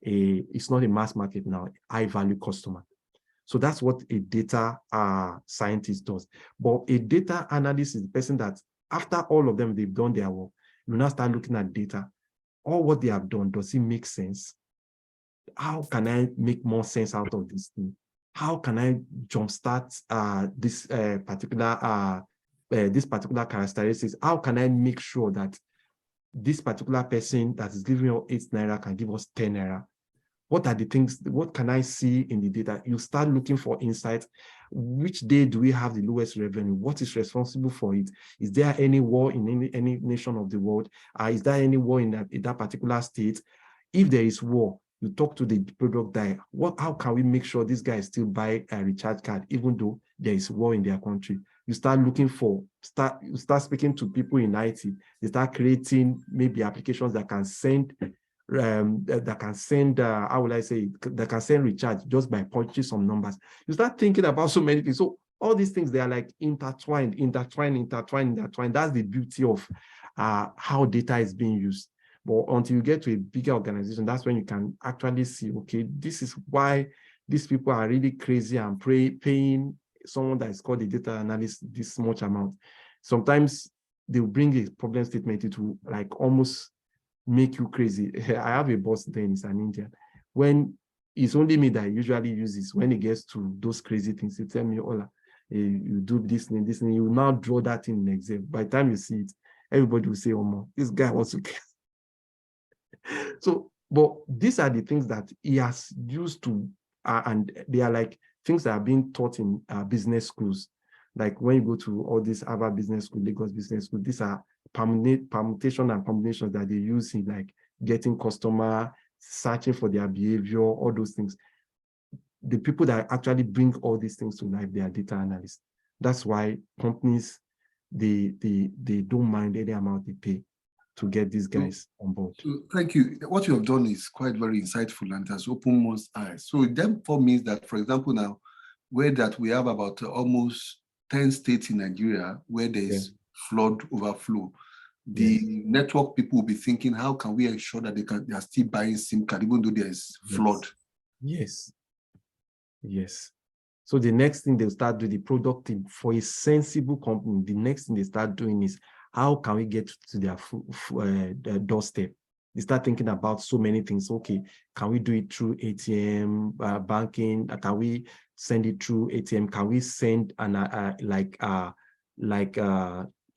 it's not a mass market now, high value customer. So that's what a data scientist does. But a data analyst is the person that after all of them, they've done their work, you now start looking at data. All what they have done, does it make sense? How can I make more sense out of this thing? How can I jumpstart this particular characteristics? How can I make sure that this particular person that is giving us 8 naira can give us 10 naira? What are the things? What can I see in the data? You start looking for insights. Which day do we have the lowest revenue? What is responsible for it? Is there any war in any nation of the world? Is there any war in that particular state? If there is war, You talk to the product guy. How can we make sure this guy still buy a recharge card, even though there is war in their country? You start you start speaking to people in IT. They start creating maybe applications that can send, how will I say, that can send recharge just by punching some numbers. You start thinking about so many things. So all these things, they are like intertwined. That's the beauty of how data is being used. But until you get to a bigger organization, that's when you can actually see, okay, this is why these people are really crazy and paying someone that is called a data analyst this much amount. Sometimes they'll bring a problem statement. It will like almost make you crazy. I have a boss then, he's an Indian. When it's only me that I usually uses, when it gets to those crazy things, he tell me, Ola, you do this and this, and you now draw that in Excel. By the time you see it, everybody will say, oh, no, this guy wants to kill. So, but these are the things that he has used to, and they are like things that are being taught in business schools. Like when you go to all these Harvard Business School, Lagos Business School, these are permutation and combinations that they use in like getting customer, searching for their behavior, all those things. The people that actually bring all these things to life, they are data analysts. That's why companies, they don't mind any amount they pay to get these guys on board. So thank you. What you have done is quite very insightful and has opened most eyes. So it therefore means that, for example, now, where that we have about almost 10 states in Nigeria where there is flood overflow, the network people will be thinking, how can we ensure that they are still buying SIM card even though there is flood? Yes. So the next thing they'll start doing, the product team, for a sensible company, the next thing they start doing is, how can we get to their doorstep? They start thinking about so many things. Okay, can we do it through ATM, banking? Can we send it through ATM? Can we send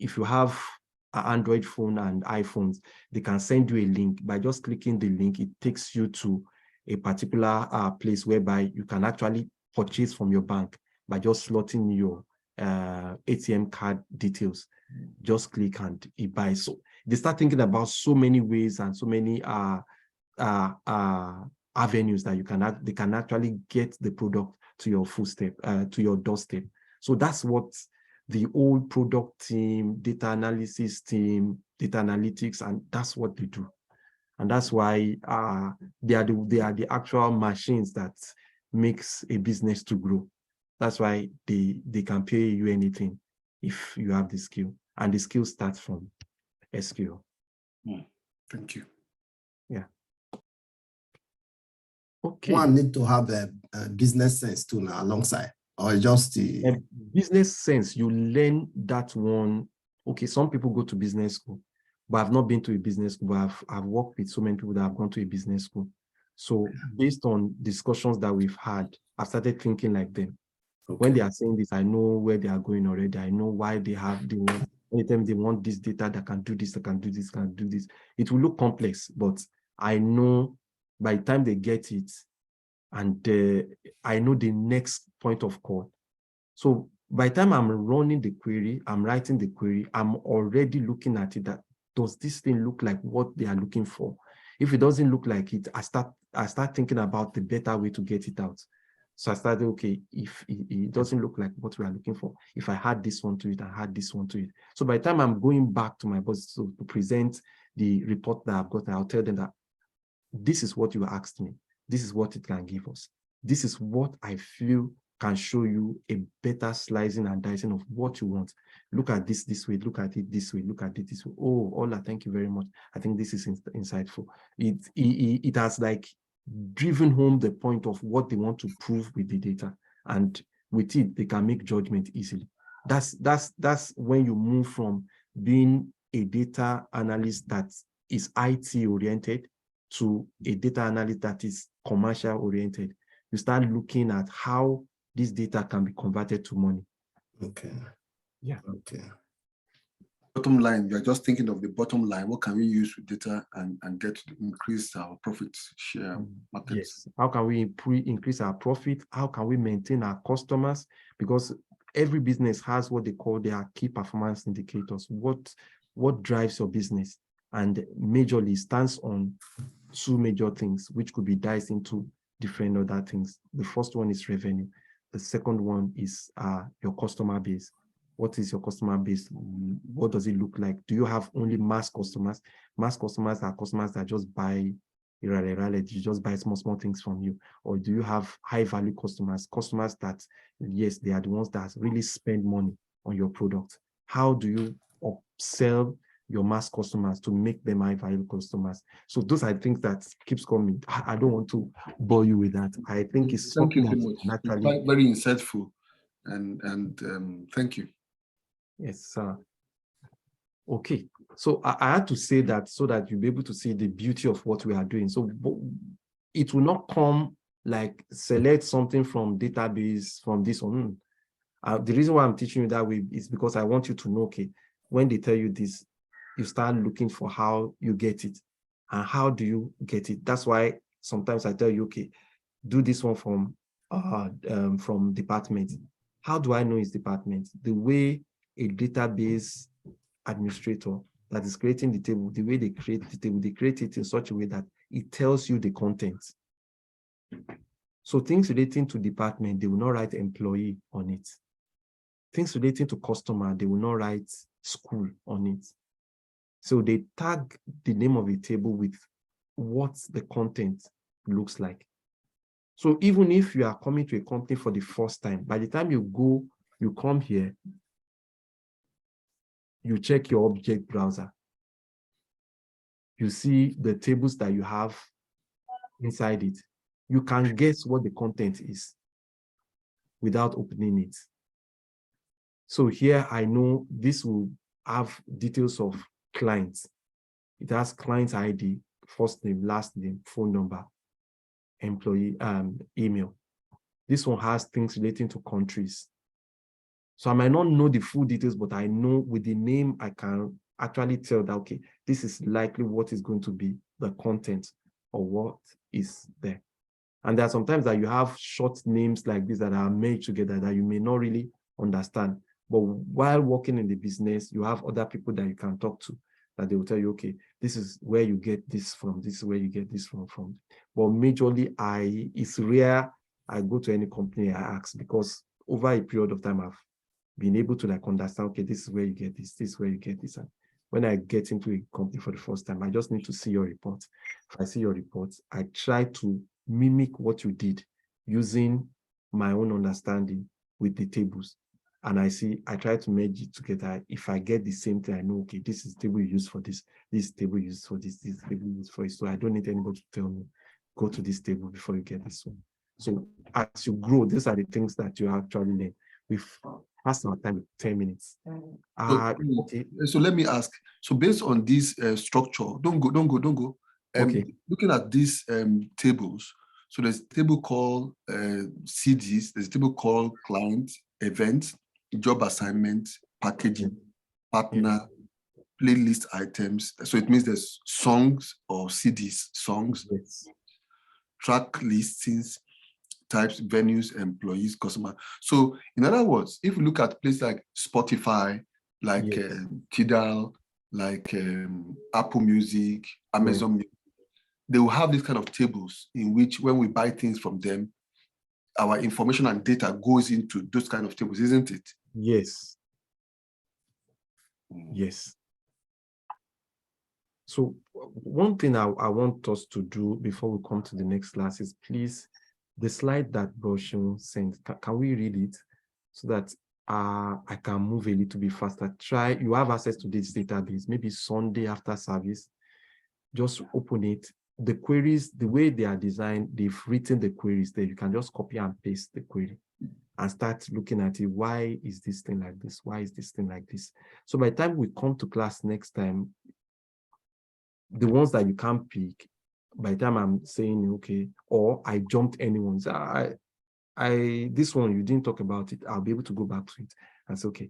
if you have an Android phone and iPhones, they can send you a link. By just clicking the link, it takes you to a particular place whereby you can actually purchase from your bank by just slotting your ATM card details. Just click and it buys. So they start thinking about so many ways and so many avenues that they can actually get the product to your to your doorstep. So that's what the old product team, data analysis team, data analytics, and that's what they do. And that's why they are the actual machines that makes a business to grow. That's why they can pay you anything if you have the skill. And the skill starts from SQL. Thank you. Yeah. Okay. One need to have a business sense too now alongside, or just the business sense. You learn that one. Okay, some people go to business school, but I've not been to a business school. But I've worked with so many people that have gone to a business school. So based on discussions that we've had, I've started thinking like them. Okay. When they are saying this, I know where they are going already. I know why they want. Anytime they want this data that can do this, that can do this, can do this. It will look complex, but I know by the time they get it, and I know the next point of call. So by the time I'm running the query, I'm writing the query, I'm already looking at it. That does this thing look like what they are looking for? If it doesn't look like it, I start thinking about the better way to get it out. So I started, okay, if it doesn't look like what we are looking for, if I add this one to it, I add this one to it. So by the time I'm going back to my boss to present the report that I've got, I'll tell them that this is what you asked me. This is what it can give us. This is what I feel can show you a better slicing and dicing of what you want. Look at this way, look at it this way, look at it this way. Oh, Ola, thank you very much. I think this is insightful. It has like driven home the point of what they want to prove with the data, and with it they can make judgment easily. That's when you move from being a data analyst that is IT oriented to a data analyst that is commercial oriented. You start looking at how this data can be converted to money. Okay. Yeah. Okay. Bottom line, you're just thinking of the bottom line. What can we use with data and get to increase our profit share market? Yes. How can we increase our profit? How can we maintain our customers? Because every business has what they call their key performance indicators. What drives your business? And majorly stands on two major things, which could be diced into different other things. The first one is revenue. The second one is your customer base. What is your customer base? What does it look like? Do you have only mass customers? Mass customers are customers that just buy you just buy small things from you. Or do you have high value customers? Customers that, yes, they are the ones that really spend money on your product. How do you upsell your mass customers to make them high value customers? So those are things that keeps coming. I don't want to bore you with that. I think it's something Thank you that's very much. naturally Very insightful, and thank you. Yes, sir. Okay, so I had to say that so that you'll be able to see the beauty of what we are doing. So it will not come like select something from database from this one. The reason why I'm teaching you that way is because I want you to know, okay, when they tell you this, you start looking for how you get it and how do you get it. That's why sometimes I tell you, okay, do this one from department. How do I know it's department? The way a database administrator that is creating the table, the way they create the table, they create it in such a way that it tells you the content. So things relating to department, they will not write employee on it. Things relating to customer, they will not write school on it. So they tag the name of a table with what the content looks like. So even if you are coming to a company for the first time, by the time you come here, you check your object browser. You see the tables that you have inside it. You can guess what the content is without opening it. So here I know this will have details of clients. It has client ID, first name, last name, phone number, employee, email. This one has things relating to countries. So I might not know the full details, but I know with the name, I can actually tell that, okay, this is likely what is going to be the content or what is there. And there are sometimes that you have short names like this that are made together that you may not really understand. But while working in the business, you have other people that you can talk to that they will tell you, okay, this is where you get this from, this is where you get this from. But majorly, it's rare I go to any company I ask, because over a period of time, I've been able to like understand, okay, this is where you get this is where you get this. And when I get into a company for the first time, I just need to see your report. If I see your report, I try to mimic what you did using my own understanding with the tables. And I try to merge it together. If I get the same thing, I know, okay, this is the table you use for this table you use for this table you use for it. So I don't need anybody to tell me, go to this table before you get this one. So as you grow, these are the things that you actually learn. We've passed our time with 10 minutes. Okay. So let me ask. So based on this structure, don't go. Okay. Looking at these tables, so there's a table called CDs, there's a table called client, event, job assignment, packaging, partner, playlist items. So it means there's songs or CDs, songs, track listings, types, venues, employees, customer. So in other words, if you look at places like Spotify, like Tidal, like Apple Music, Amazon Music, they will have these kind of tables in which when we buy things from them, our information and data goes into those kind of tables, isn't it? Yes. Yes. So one thing I want us to do before we come to the next class is, please, the slide that Broshin sent, can we read it so that I can move a little bit faster? You have access to this database, maybe Sunday after service, just open it. The queries, the way they are designed, they've written the queries there. You can just copy and paste the query and start looking at it. Why is this thing like this? Why is this thing like this? So by the time we come to class next time, the ones that you can't pick, by the time I'm saying, okay, or I jumped anyone's, this one, you didn't talk about it, I'll be able to go back to it and say, okay,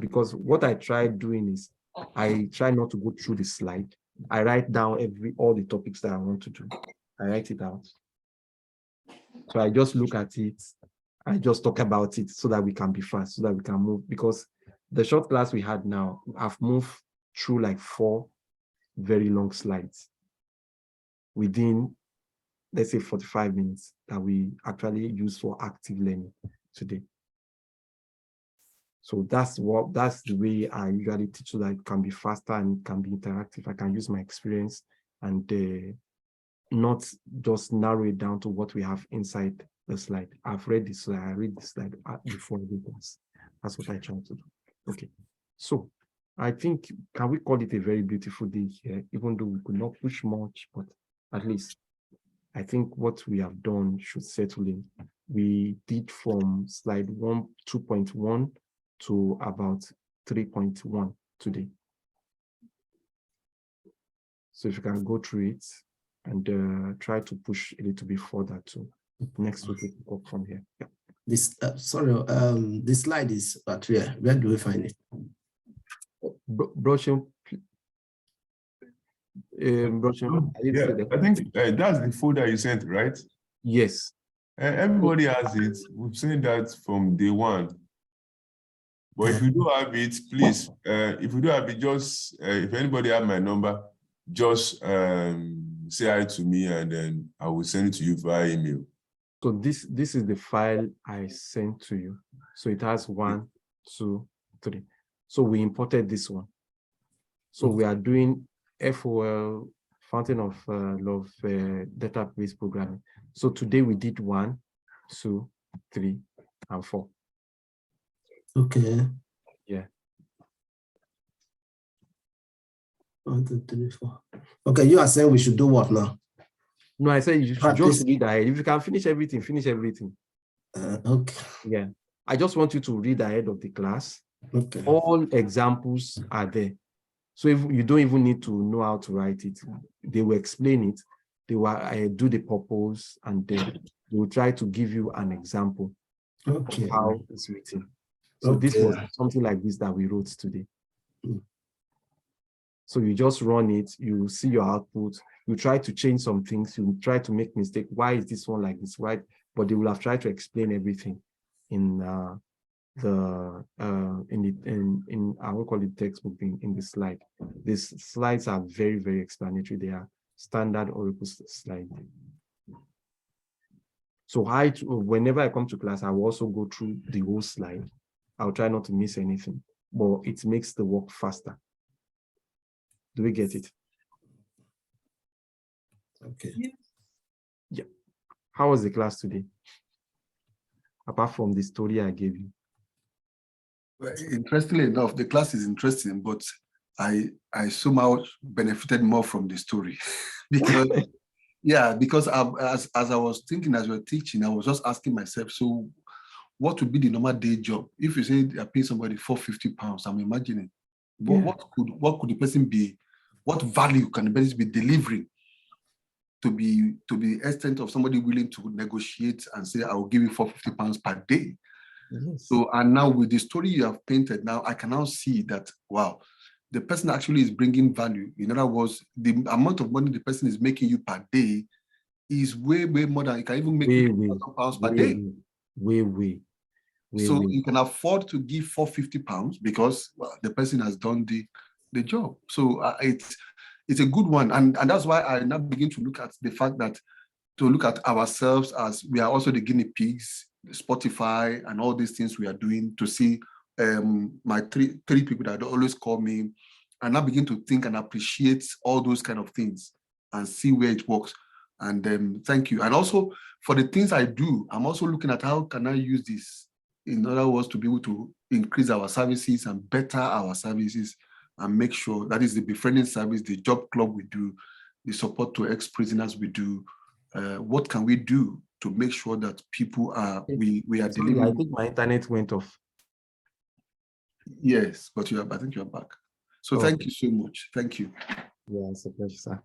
because what I try doing is, I try not to go through the slide. I write down all the topics that I want to do. I write it out. So I just look at it. I just talk about it so that we can be fast, so that we can move. Because the short class we had now, I've moved through like 4 very long slides. within, let's say, 45 minutes that we actually use for active learning today. So that's the way I usually teach, so that it can be faster and it can be interactive. I can use my experience and not just narrow it down to what we have inside the slide. I've read this slide, I read this slide before the class. That's what I try to do. Okay, so I think, can we call it a very beautiful day here, even though we could not push much, but at least I think what we have done should settle in. We did from slide 2.1 to about 3.1 today. So if you can go through it and try to push a little bit further to next week, we can go from here. Yeah. This this slide is at where do we find it? Brochure. Yeah, I think that's the folder you sent, right? Yes. Everybody has it. We've seen that from day one. But if you do have it, please, if you do have it, just, if anybody have my number, just say hi to me and then I will send it to you via email. So this is the file I sent to you. So it has 1, 2, 3. So we imported this one. So we are doing FOL, Fountain of Love database programming. So today we did 1, 2, 3, and 4. Okay. Yeah. 1, 2, 3, 4. Okay, you are saying we should do what now? No, I said you should just read ahead. If you can finish everything, finish everything. Okay. Yeah. I just want you to read ahead of the class. Okay. All examples are there. So if you don't even need to know how to write it, they will explain it. They will do the purpose, and then they will try to give you an example of how it's written. So this was something like this that we wrote today. So you just run it, you see your output, you try to change some things, you try to make mistake. Why is this one like this, right? But they will have tried to explain everything in I won't call it textbook, in the slide. These slides are very, very explanatory. They are standard Oracle slides. So whenever I come to class, I will also go through the whole slide. I'll try not to miss anything, but it makes the work faster. Do we get it? Okay. Yeah. How was the class today? Apart from the story I gave you. Well, interestingly enough, the class is interesting, but I somehow benefited more from the story because because as I was thinking as you were teaching, I was just asking myself, so what would be the normal day job? If you say you're paying somebody £450, I'm imagining what could the person be, what value can the person be delivering to the extent of somebody willing to negotiate and say, I will give you £450 per day. Yes. So, and now with the story you have painted, now I can now see that, wow, the person actually is bringing value. In other words, the amount of money the person is making you per day is way, way more than you can even make £2,000 per day. So you can afford to give £450 because the person has done the job. So it's a good one. And that's why I now begin to look at the fact that to look at ourselves as we are also the guinea pigs, Spotify and all these things we are doing, to see my three people that always call me, and I begin to think and appreciate all those kind of things and see where it works. And thank you. And also for the things I do, I'm also looking at how can I use this, in other words, to be able to increase our services and better our services and make sure that is the befriending service, the job club we do, the support to ex-prisoners we do. What can we do to make sure that people are, we are delivering? I think my internet went off. Yes, but I think you're back. So thank you so much. Thank you. Yeah, it's a pleasure, sir.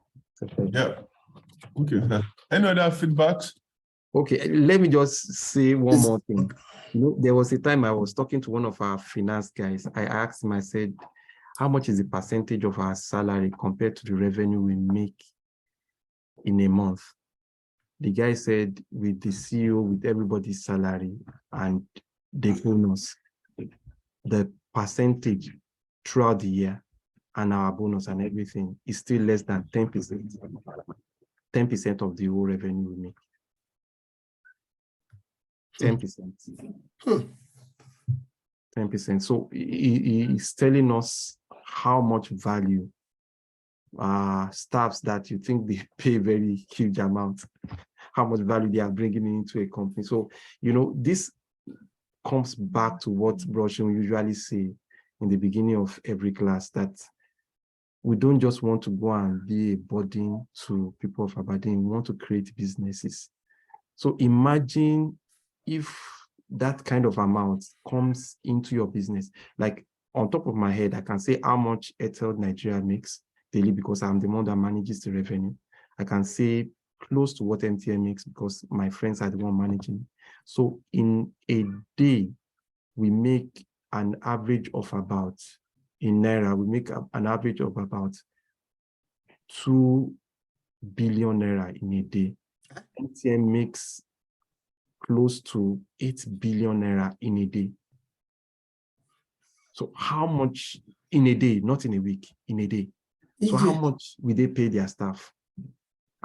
Yeah. Okay. Any other feedback? Okay, let me just say one more thing. You know, there was a time I was talking to one of our finance guys. I asked him, I said, how much is the percentage of our salary compared to the revenue we make in a month? The guy said, with the CEO, with everybody's salary and the bonus, the percentage throughout the year and our bonus and everything is still less than 10%. 10% of the whole revenue we make. 10%. 10%. So he's telling us how much value staffs that you think they pay very huge amount, how much value they are bringing into a company. So, this comes back to what Broshin usually say in the beginning of every class, that we don't just want to go and be a burden to people of Aberdeen. We want to create businesses. So imagine if that kind of amount comes into your business. Like, on top of my head, I can say how much Airtel Nigeria makes daily because I'm the one that manages the revenue. I can say close to what MTN makes because my friends are the one managing. So in a day, we make an average of about, in Naira, we make an average of about 2 billion Naira in a day. MTN makes close to 8 billion Naira in a day. So how much in a day, not in a week, in a day? So how much will they pay their staff?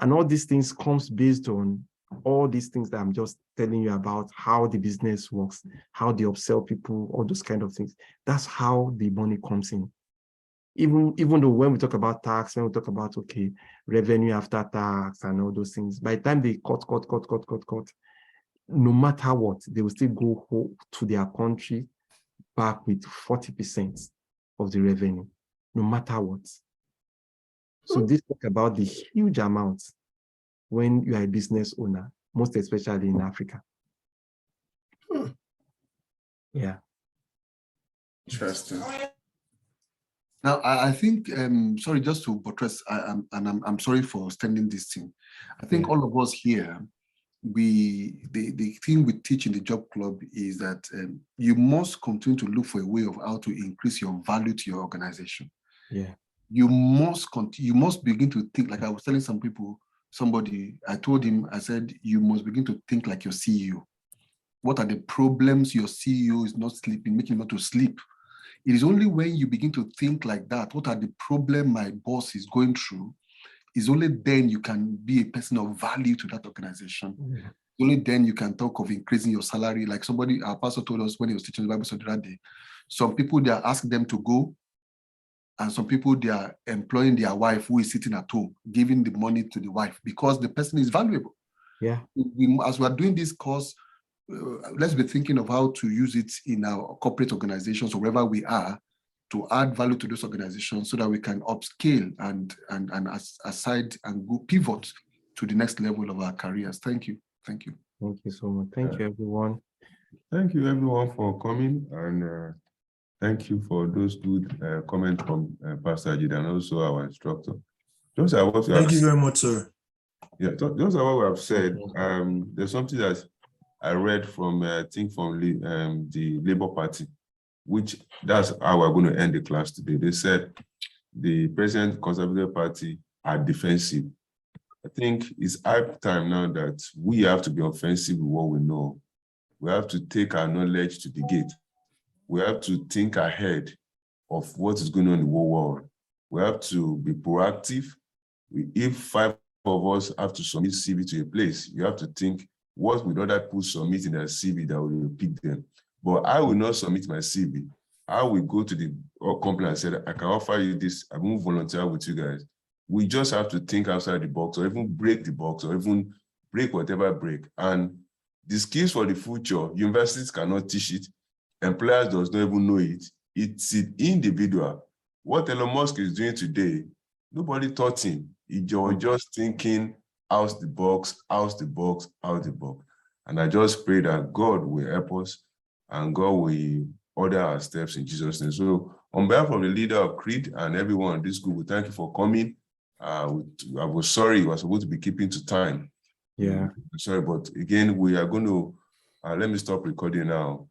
And all these things comes based on all these things that I'm just telling you about, how the business works, how they upsell people, all those kind of things. That's how the money comes in. Even though when we talk about tax, when we talk about, okay, revenue after tax and all those things, by the time they cut, no matter what, they will still go home to their country back with 40% of the revenue, no matter what. So this talk about the huge amounts when you are a business owner, most especially in Africa. Yeah. Interesting. Now, I think, sorry, just to buttress, I'm sorry for standing this thing. I think all of us here, the thing we teach in the job club is that you must continue to look for a way of how to increase your value to your organization. Yeah. You must begin to think, like I was telling somebody, I told him, I said, you must begin to think like your CEO. What are the problems your CEO is not sleeping, making him not to sleep? It is only when you begin to think like that, what are the problems my boss is going through, is only then you can be a person of value to that organization. Yeah. Only then you can talk of increasing your salary. Like our pastor told us when he was teaching the Bible study that day, some people, they are asking them to go, and some people, they are employing their wife who is sitting at home, giving the money to the wife because the person is valuable. Yeah. As we are doing this course, let's be thinking of how to use it in our corporate organizations or wherever we are to add value to those organizations so that we can upscale and aside and go pivot to the next level of our careers. Thank you. Thank you. Thank you so much. Thank you, everyone. Thank you, everyone, for coming. And thank you for those good comments from Pastor Ajid and also our instructor. Just what we Thank you very much, sir. Yeah, just what we have said. There's something that I read from, I think, from the Labour Party, which that's how we're going to end the class today. They said the present Conservative Party are defensive. I think it's high time now that we have to be offensive with what we know. We have to take our knowledge to the gate. We have to think ahead of what is going on in the whole world. We have to be proactive. If 5 of us have to submit CV to a place, you have to think, what would other people submit in their CV that will pick them? But I will not submit my CV. I will go to the company and say, I can offer you this. I won't volunteer with you guys. We just have to think outside the box, or even break the box, or even break whatever break. And the skills for the future, universities cannot teach it. Employers does not even know it. It's an individual. What Elon Musk is doing today, nobody taught him. He was just thinking out the box, out the box, out the box. And I just pray that God will help us and God will order our steps in Jesus' name. So on behalf of the leader of Creed and everyone in this group, we thank you for coming. I was sorry, I was supposed to be keeping to time. Yeah. Sorry, but again, we are going to, let me stop recording now.